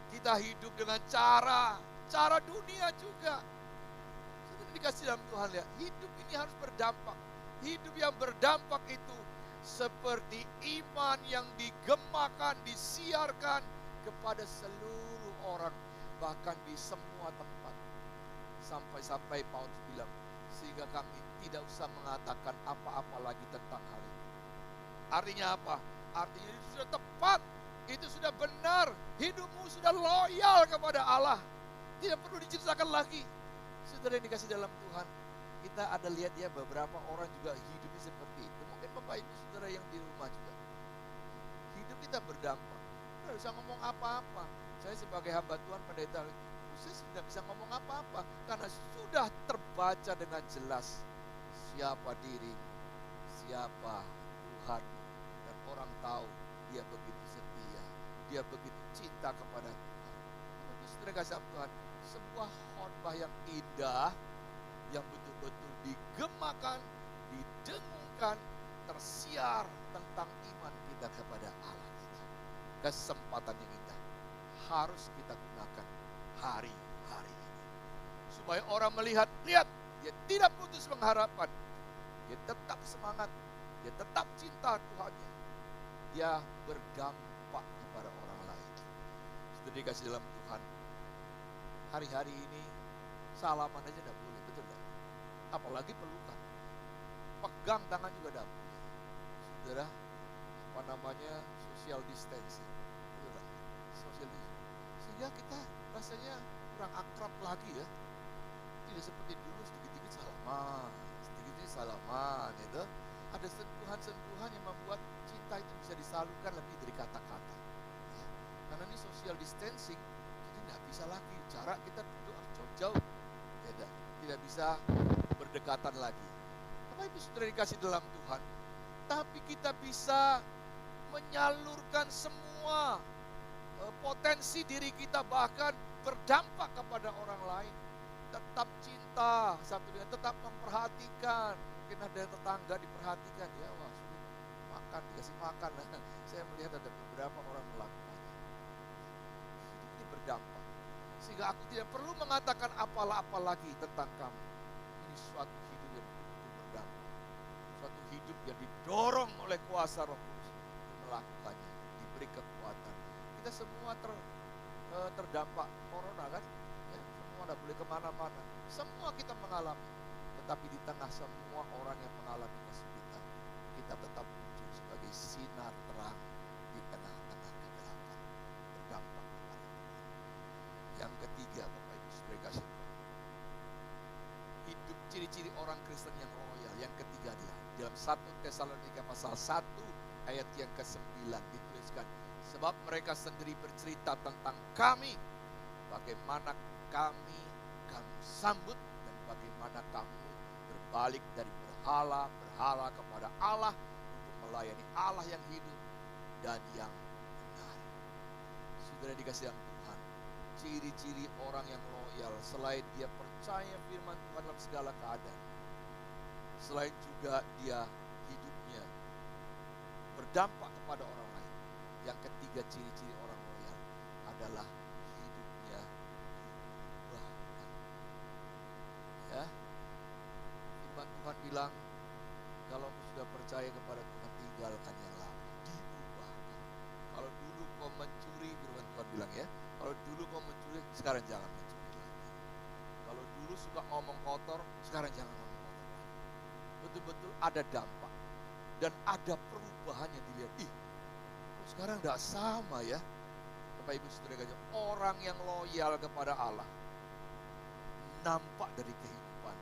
Kita hidup dengan cara dunia juga. Sudah dikasih dalam Tuhan, lihat, hidup ini harus berdampak. Hidup yang berdampak itu seperti iman yang digemakan, disiarkan kepada seluruh orang, bahkan di semua tempat. Sampai-sampai Paulus bilang, sehingga kami tidak usah mengatakan apa-apa lagi tentang hal ini. Artinya apa? Artinya itu sudah tepat, itu sudah benar, hidupmu sudah loyal kepada Allah, tidak perlu diceritakan lagi. Saudara yang dikasih dalam Tuhan, kita ada lihat ya beberapa orang juga hidupnya seperti itu. Mungkin Bapak Ibu Saudara yang di rumah juga, hidup kita berdampak. Tidak bisa ngomong apa-apa. Saya sebagai hamba Tuhan, pendeta, saya tidak bisa ngomong apa-apa karena sudah terbaca dengan jelas siapa diri, siapa Tuhan, dan orang tahu dia begitu setia, dia begitu cinta kepada Tuhan. Saudara kasih Tuhan, sebuah khotbah yang indah, yang betul-betul digemakan, didengungkan, tersiar tentang iman kita kepada Allah kita. Kesempatan yang indah harus kita gunakan hari-hari ini, supaya orang melihat, lihat, dia tidak putus pengharapan, dia tetap semangat, dia tetap cinta Tuhannya, dia berdampak kepada orang lain. Sudah dikasih dalam Tuhan, hari-hari ini salaman aja tidak boleh, betul tidak? Apalagi pelukan, pegang tangan juga tidak boleh. Saudara, apa namanya, social distancing, betul tidak? Social distancing, sehingga kita rasanya kurang akrab lagi ya. Tidak seperti dulu sedikit-sedikit salaman, sedikit-sedikit salaman, gitu. Ada sentuhan-sentuhan yang membuat cinta itu bisa disalurkan lebih dari kata-kata. Ya. Karena ini social distancing, jadi tidak bisa lagi. Cara kita duduk harus jauh-jauh, beda. Tidak bisa berdekatan lagi. Bapak Ibu Saudara dikasih dalam Tuhan, tapi kita bisa menyalurkan semua potensi diri kita, bahkan berdampak kepada orang lain. Tetap cinta satu dengan, tetap memperhatikan. Mungkin ada tetangga diperhatikan, ya, wah, makan, dikasih makan. Saya melihat ada beberapa orang melakukannya. Hidup ini berdampak, sehingga aku tidak perlu mengatakan apalah-apa lagi tentang kamu. Ini suatu hidup yang betul-betul berdampak, suatu hidup yang didorong oleh kuasa Roh Kudus untuk melakukannya, diberi kekuatan. Kita semua terdampak corona kan, ya, semua tidak boleh kemana-mana, semua kita mengalami. Tetapi di tengah semua orang yang mengalami kesulitan, kita tetap muncul sebagai sinar terang di tengah-tengah. ciri-ciri orang Kristen yang loyal. Yang ketiga dia, dalam 1 Tesalonika pasal 1 ayat yang ke-9 dituliskan, sebab mereka sendiri bercerita tentang kami, bagaimana kamu sambut dan bagaimana kamu berbalik dari berhala kepada Allah untuk melayani Allah yang hidup dan yang benar. Saudara dikasihi Tuhan, ciri-ciri orang yang loyal selain dia percaya firman Tuhan dalam segala keadaan, selain juga dia hidupnya berdampak kepada orang lain. Yang ketiga ciri-ciri orang loyal adalah hidupnya diubahkan. Ya, firman Tuhan bilang, kalau kau sudah percaya kepada Tuhan, tinggalkan yang lama, diubahkan. Kalau dulu kau mencuri, firman Tuhan bilang ya, kalau dulu kau mencuri, sekarang jangan mencuri lagi. Kalau dulu suka ngomong kotor, sekarang jangan ngomong kotor lagi. Betul-betul ada dampak dan ada perubahan yang dilihat. Sekarang tidak sama ya. Bapak Ibu Saudara sekalian, orang yang loyal kepada Allah nampak dari kehidupan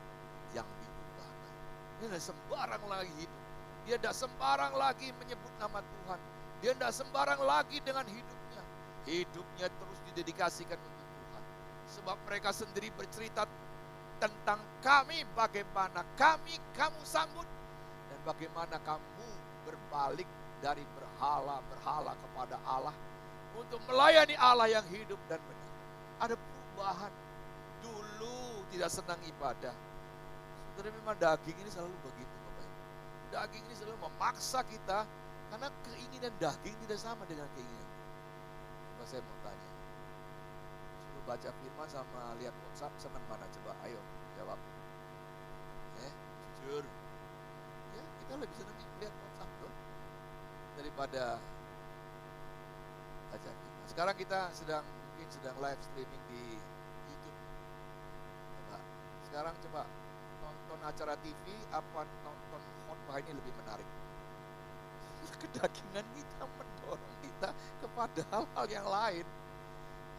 yang diubahkan. Dia tidak sembarang lagi hidup. Dia tidak sembarang lagi menyebut nama Tuhan. Dia tidak sembarang lagi dengan hidupnya. Hidupnya terus didedikasikan untuk Tuhan. Sebab mereka sendiri bercerita tentang kami, bagaimana kamu sambut, dan bagaimana kamu berbalik dari berhala kepada Allah untuk melayani Allah yang hidup dan benar. Ada perubahan. Dulu tidak senang ibadah. Saudara, memang daging ini selalu begitu Bapak Ibu. Daging ini selalu memaksa kita, karena keinginan daging tidak sama dengan keinginan. Coba saya mau tanya, suruh baca firman sama lihat WhatsApp, senang mana? Coba ayo jawab. Jujur. Ya, kita lebih senang lihat WhatsApp tuh daripada baca firman. Sekarang kita mungkin sedang live streaming di YouTube. Sekarang coba nonton acara TV apa nonton khotbah ini lebih menarik? Kedagingan kita mendorong kita kepada hal-hal yang lain.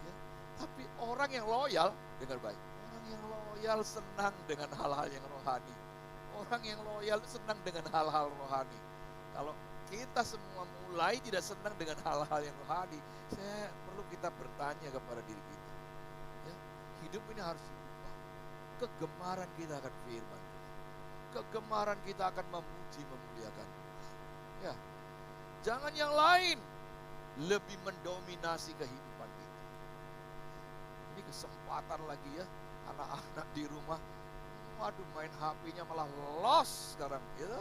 Ya. Tapi orang yang loyal, dengar baik, orang yang loyal senang dengan hal-hal yang rohani. Orang yang loyal senang dengan hal-hal rohani. Kalau kita semua mulai tidak senang dengan hal-hal yang rohani, perlu kita bertanya kepada diri kita. Ya, hidup ini harus berubah. Kegemaran kita akan firman Tuhan. Kegemaran kita akan memuji, memuliakan Tuhan. Ya, jangan yang lain lebih mendominasi kehidupan kita. Ini kesempatan lagi ya, anak-anak di rumah, waduh main HP-nya malah los sekarang gitu.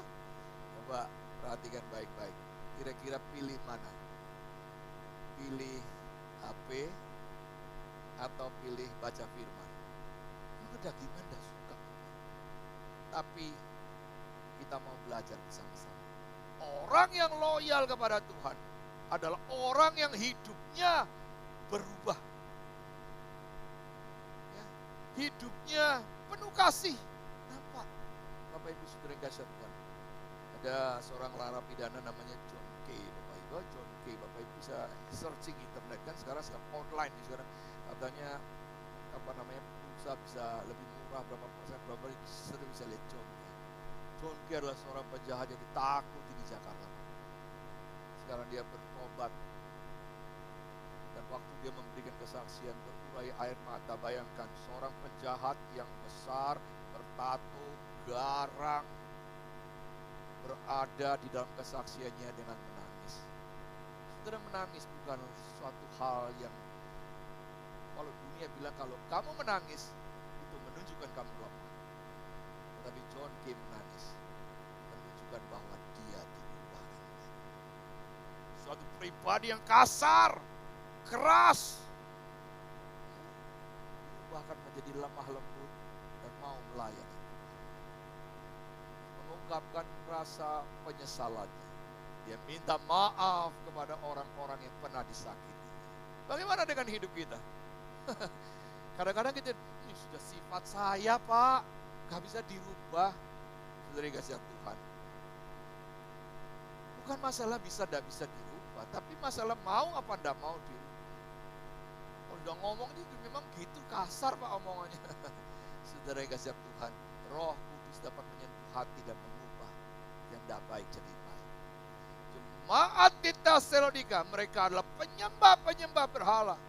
Coba perhatikan baik-baik. Kira-kira pilih mana? Pilih HP atau pilih baca firman? Kedagingan tidak suka. Tapi kita mau belajar bersama-sama. Orang yang loyal kepada Tuhan adalah orang yang hidupnya berubah. Ya, hidupnya penuh kasih. Nampak? Bapak Ibu Saudara yang kasih Tuhan. Ada seorang narapidana namanya John K. Bapak Ibu, John K. Bapak Ibu bisa searching internet kan sekarang online sekarang katanya pulsa bisa lebih murah berapa persen sudah bisa lihat John K. John K adalah seorang penjahat yang ditakuti di Jakarta. Sekarang dia bertobat dan waktu dia memberikan kesaksian berurai air mata. Bayangkan seorang penjahat yang besar, bertato, garang, berada di dalam kesaksiannya dengan menangis. Saudara, menangis bukan suatu hal yang, kalau dunia bilang kalau kamu menangis itu menunjukkan kamu lemah. Tetapi John K menangis menunjukkan bahwa dia diubahkan. Suatu pribadi yang kasar, keras, diubahkan menjadi lemah lembut dan mau melayani. Mengungkapkan rasa penyesalannya. Dia minta maaf kepada orang-orang yang pernah disakiti. Bagaimana dengan hidup kita? Kadang-kadang kita, ini sudah sifat saya Pak, gak bisa dirubah. Saudara kasih Tuhan, bukan masalah bisa tidak bisa dirubah, tapi masalah mau apa tidak mau dirubah. Kalau udah ngomong itu memang gitu kasar Pak omongannya. Saudara kasih Tuhan, Roh Kudus dapat menyentuh hati dan mengubah yang tidak baik jadi baik. Jemaat di Tesalonika, mereka adalah penyembah-penyembah berhala.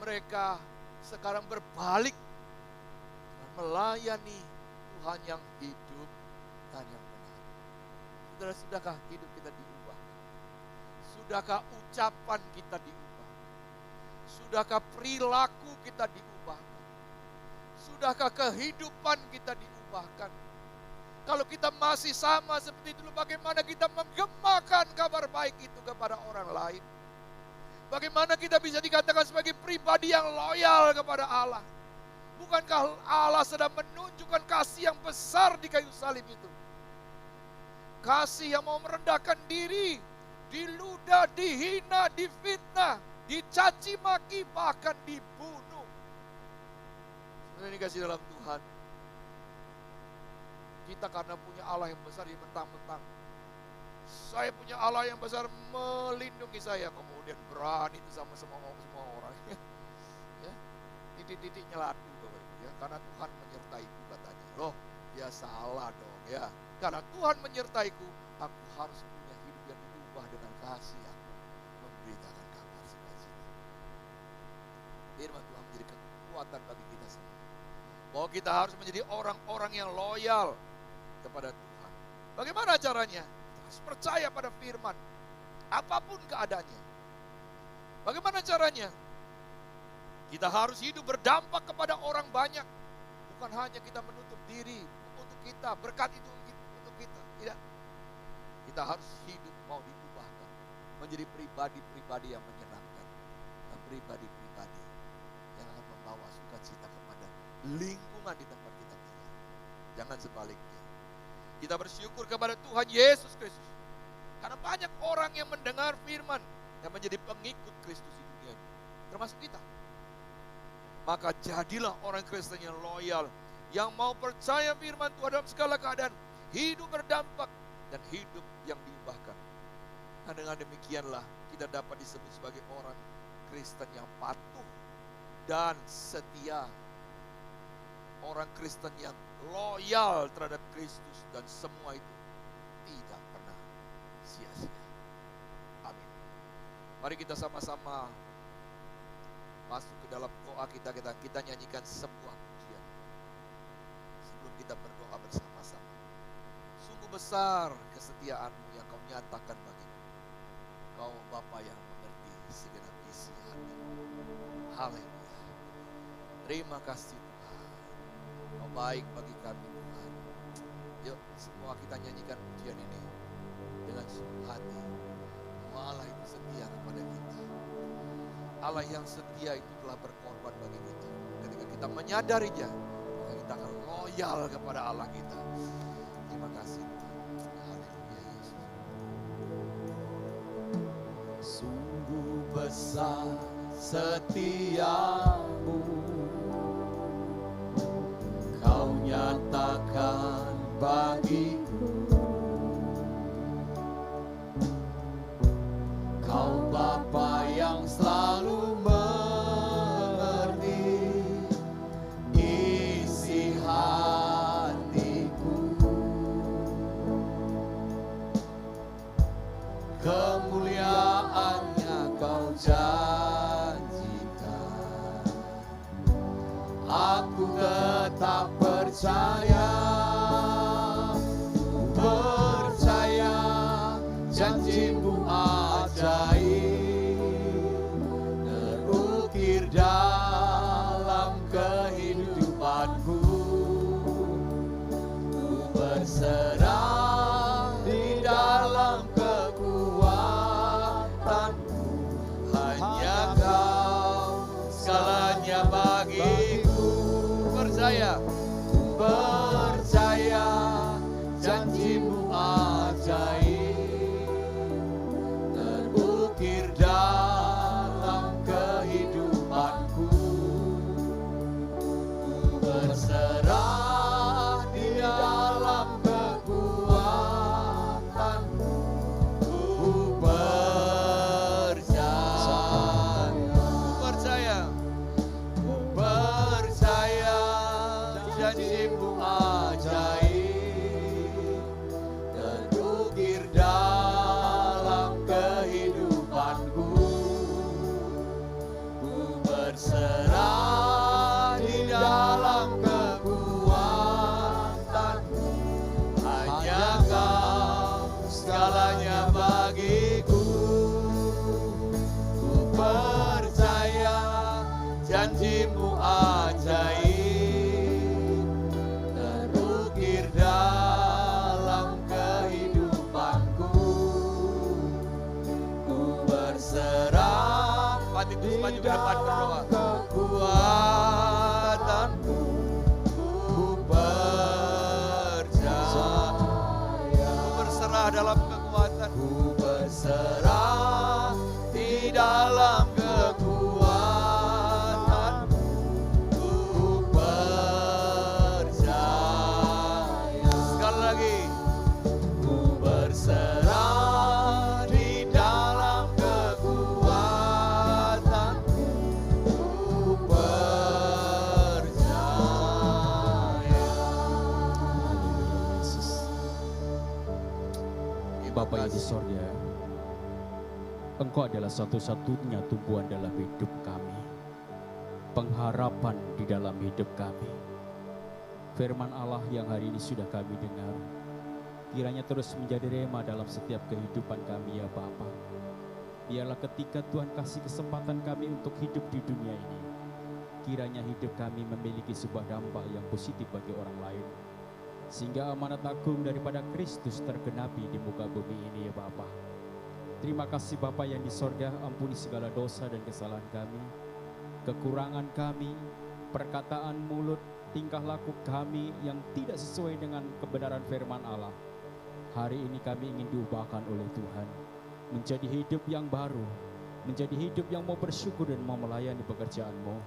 Mereka sekarang berbalik dan melayani Tuhan yang hidup dan yang benar. Saudara, sudahkah hidup kita diubah? Sudahkah ucapan kita diubah? Sudahkah perilaku kita diubahkan? Sudahkah kehidupan kita diubahkan? Kalau kita masih sama seperti dulu, bagaimana kita menggemakan kabar baik itu kepada orang lain? Bagaimana kita bisa dikatakan sebagai pribadi yang loyal kepada Allah? Bukankah Allah sedang menunjukkan kasih yang besar di kayu salib itu? Kasih yang mau merendahkan diri, diludah, dihina, difitnah, dicaci maki, bahkan dibunuh. Saudara yang dikasihi dalam Tuhan, kita karena punya Allah yang besar, yang mentang-mentang saya punya Allah yang besar melindungi saya, kemudian berani itu sama semua orang. Ya, titik-titik nyeladu, ya, karena Tuhan menyertaiku katanya. Loh, ya salah dong ya. Karena Tuhan menyertaiku, aku harus punya hidup yang diubah dengan kasih aku memberitakan kabar sukacita. Firman Tuhan menjadi kekuatan bagi kita semua, bahwa kita harus menjadi orang-orang yang loyal kepada Tuhan. Bagaimana caranya? Harus percaya pada firman, apapun keadaannya. Bagaimana caranya? Kita harus hidup berdampak kepada orang banyak. Bukan hanya kita menutup diri untuk kita, berkat itu untuk kita. Tidak. Kita harus hidup mau diubahkan menjadi pribadi-pribadi yang menyenangkan, dan pribadi-pribadi yang akan membawa sukacita kepada lingkungan di tempat kita tinggal. Jangan sebaliknya. Kita bersyukur kepada Tuhan Yesus Kristus, karena banyak orang yang mendengar firman dan menjadi pengikut Kristus di dunia ini, termasuk kita. Maka jadilah orang Kristen yang loyal, yang mau percaya firman Tuhan dalam segala keadaan, hidup berdampak dan hidup yang diubahkan. Nah, dengan demikianlah kita dapat disebut sebagai orang Kristen yang patuh dan setia. Orang Kristen yang loyal terhadap Kristus, dan semua itu tidak pernah sia-sia. Amin. Mari kita sama-sama masuk ke dalam doa kita nyanyikan sebuah pujian sebelum kita berdoa bersama-sama. Sungguh besar kesetiaan-Mu yang Kau nyatakan bagiku. Kau Bapa yang mengerti segenap isi hati. Haleluya. Terima kasih Tuhan. Kau baik bagi kami Tuhan. Yuk semua kita nyanyikan pujian ini dengan sungguh hati. Allah itu setia kepada kita. Allah yang setia itu telah berkorban bagi kita. Ketika kita menyadarinya, maka kita akan loyal kepada Allah kita. Terima kasih Tuhan. Haleluya Yesus. Sungguh besar setiamu, Kau nyatakan bagiku. Kau Bapa yang selalu mengerti isi hatiku. Kemuliaannya Kau janjikan. Aku tetap percaya, percaya janji-Mu ajaib, terukir dalam kehidupanku. Ku berserah di dalam kekuatanmu, hanya Kau segalanya bagiku. Percaya, percaya janji-Mu ajaib, terukir dalam kehidupanku. Ku berserah di dalam kekuatanmu. Ku percaya, ku percaya janji-Mu ajaib, Bapa yang di sorga, Engkau adalah satu-satunya tumpuan dalam hidup kami, pengharapan di dalam hidup kami. Firman Allah yang hari ini sudah kami dengar, kiranya terus menjadi rema dalam setiap kehidupan kami ya Bapa. Biarlah ketika Tuhan kasih kesempatan kami untuk hidup di dunia ini, kiranya hidup kami memiliki sebuah dampak yang positif bagi orang lain, sehingga amanat agung daripada Kristus tergenapi di muka bumi ini ya Bapa. Terima kasih Bapa yang di sorga, ampuni segala dosa dan kesalahan kami, kekurangan kami, perkataan mulut, tingkah laku kami yang tidak sesuai dengan kebenaran firman Allah. Hari ini kami ingin diubahkan oleh Tuhan, menjadi hidup yang baru, menjadi hidup yang mau bersyukur dan mau melayani pekerjaan-Mu.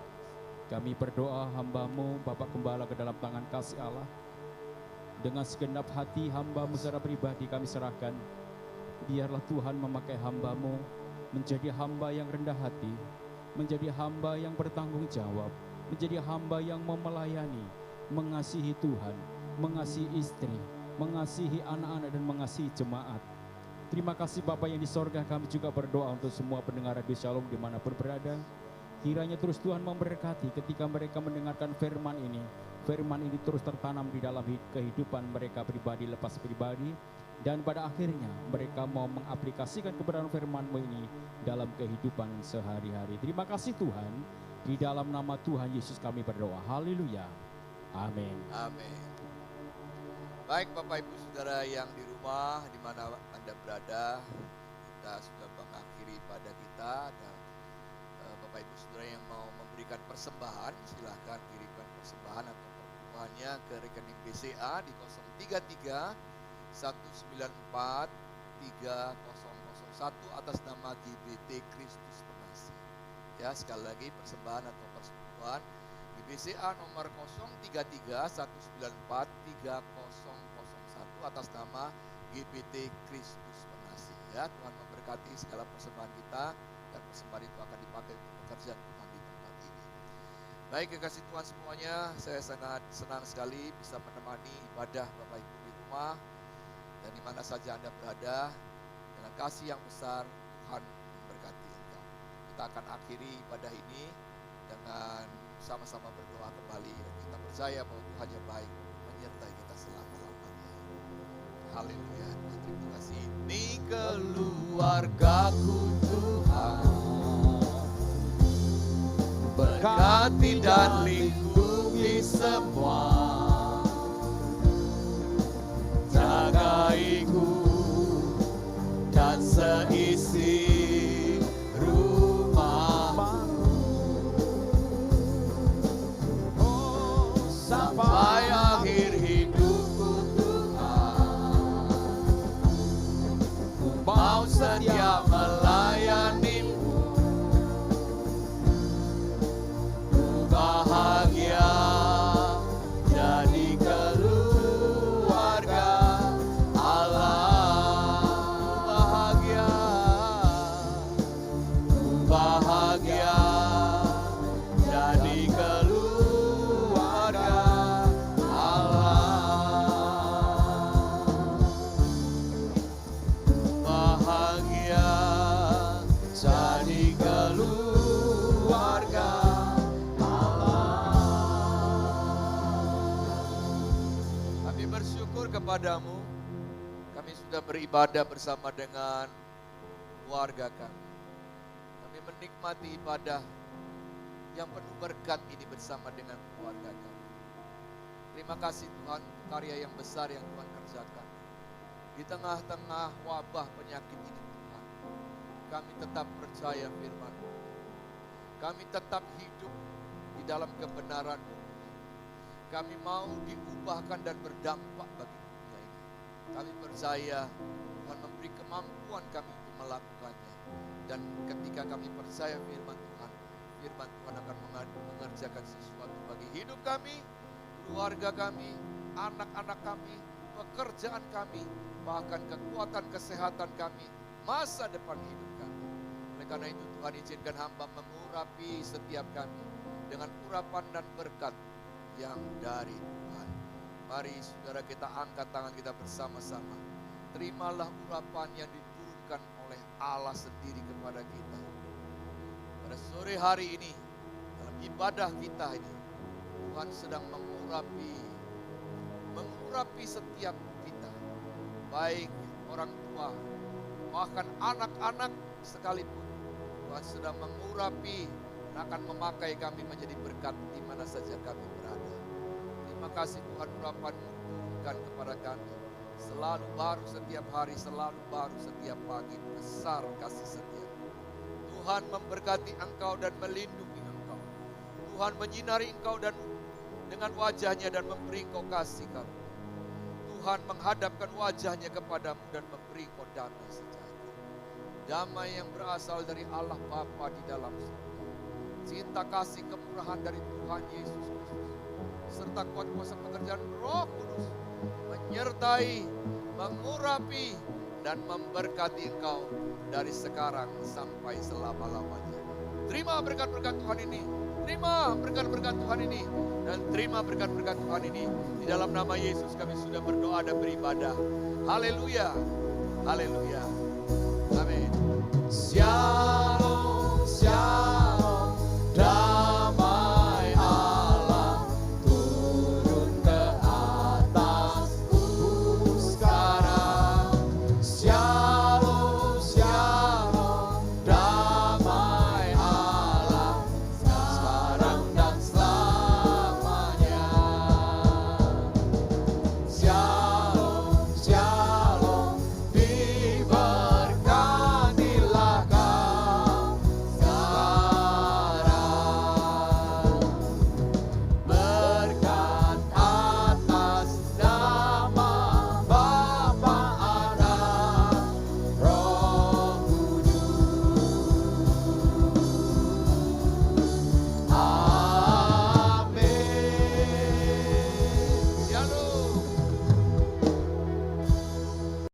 Kami berdoa hamba-Mu, Bapak Gembala, ke dalam tangan kasih Allah. Dengan segenap hati hamba-Mu secara pribadi kami serahkan. Biarlah Tuhan memakai hamba-Mu menjadi hamba yang rendah hati, menjadi hamba yang bertanggung jawab, menjadi hamba yang mau melayani, mengasihi Tuhan, mengasihi istri, mengasihi anak-anak dan mengasihi jemaat. Terima kasih Bapa yang di sorga, kami juga berdoa untuk semua pendengar Radio Shalom dimanapun berada. Kiranya terus Tuhan memberkati ketika mereka mendengarkan firman ini. Firman ini terus tertanam di dalam kehidupan mereka pribadi lepas pribadi. Dan pada akhirnya mereka mau mengaplikasikan kebenaran firman-Mu ini dalam kehidupan sehari-hari. Terima kasih Tuhan. Di dalam nama Tuhan Yesus kami berdoa. Haleluya. Amin. Amin. Baik Bapak Ibu Saudara yang di rumah, di mana Anda berada, kita sudah mengakhiri pada kita. Dan Bapak Ibu Saudara yang mau memberikan persembahan, silahkan kirimkan persembahan atau perpuluhannya ke rekening BCA di 033 194 3001 atas nama GBT Kristus Pengasih. Ya, sekali lagi persembahan atau persembahan di BCA nomor 033 194 3001 atas nama GBT Kristus Pengasih. Ya, Tuhan memberkati segala persembahan kita, dan persembahan itu akan dipakai untuk pekerjaan Tuhan di tempat ini. Baik, kekasih Tuhan semuanya, saya sangat senang sekali bisa menemani ibadah Bapak Ibu di rumah dan di mana saja Anda berada. Dengan kasih yang besar Tuhan memberkati engkau. Kita akan akhiri ibadah ini dengan sama-sama berdoa kembali, dan kita percaya bahwa Tuhan yang baik menyertai kita selama-lamanya. Haleluya. Terima kasih. Ini keluargaku Tuhan, berkati dan lindungi semua, jagaiku dan seisi rumah, sampai akhir hidupku Tuhan. Ku mau setia melayani-Mu, ku bahagia jadi keluarga Allah. Ku bahagia jadi keluarga Allah. Bahagia jadi keluarga Allah. Kami bersyukur kepadamu, kami sudah beribadah bersama dengan keluarga kami. Kami menikmati ibadah yang penuh berkat ini bersama dengan keluarga kami. Terima kasih Tuhan untuk karya yang besar yang Tuhan kerjakan. Di tengah-tengah wabah penyakit ini Tuhan, kami tetap percaya firman-Mu. Kami tetap hidup di dalam kebenaran-Mu. Kami mau diubahkan dan berdampak bagi dunia ini. Kami percaya Tuhan memberi kemampuan kami untuk melakukannya. Dan ketika kami percaya firman Tuhan, firman Tuhan akan mengerjakan sesuatu bagi hidup kami, keluarga kami, anak-anak kami, pekerjaan kami, bahkan kekuatan kesehatan kami, masa depan hidup kami. Oleh karena itu Tuhan izinkan hamba mengurapi setiap kami dengan urapan dan berkat yang dari Tuhan. Mari saudara kita angkat tangan kita bersama-sama. terimalah urapan yang diturunkan oleh Allah sendiri kepada kita. Pada sore hari ini, dalam ibadah kita ini, Tuhan sedang mengurapi setiap kita, baik orang tua, bahkan anak-anak sekalipun. Tuhan sedang mengurapi dan akan memakai kami menjadi berkat di mana saja kami berada. Terima kasih Tuhan, urapan-Mu turunkan kepada kami. Selalu baru setiap hari, selalu baru setiap pagi. Besar kasih setia. Tuhan memberkati engkau dan melindungi engkau. Tuhan menyinari engkau dan dengan wajahnya dan memberi engkau kasih karunia. Tuhan menghadapkan wajahnya kepadamu dan memberi engkau damai sejahtera. Damai yang berasal dari Allah Bapa di dalam surga. Cinta kasih kemurahan dari Tuhan Yesus Kristus. Serta kuat kuasa pekerjaan Roh Kudus menyertai, mengurapi, dan memberkati engkau dari sekarang sampai selama-lamanya. Terima berkat-berkat Tuhan ini, terima berkat-berkat Tuhan ini, dan terima berkat-berkat Tuhan ini. Di dalam nama Yesus kami sudah berdoa dan beribadah. Haleluya, haleluya, amin. Shalom.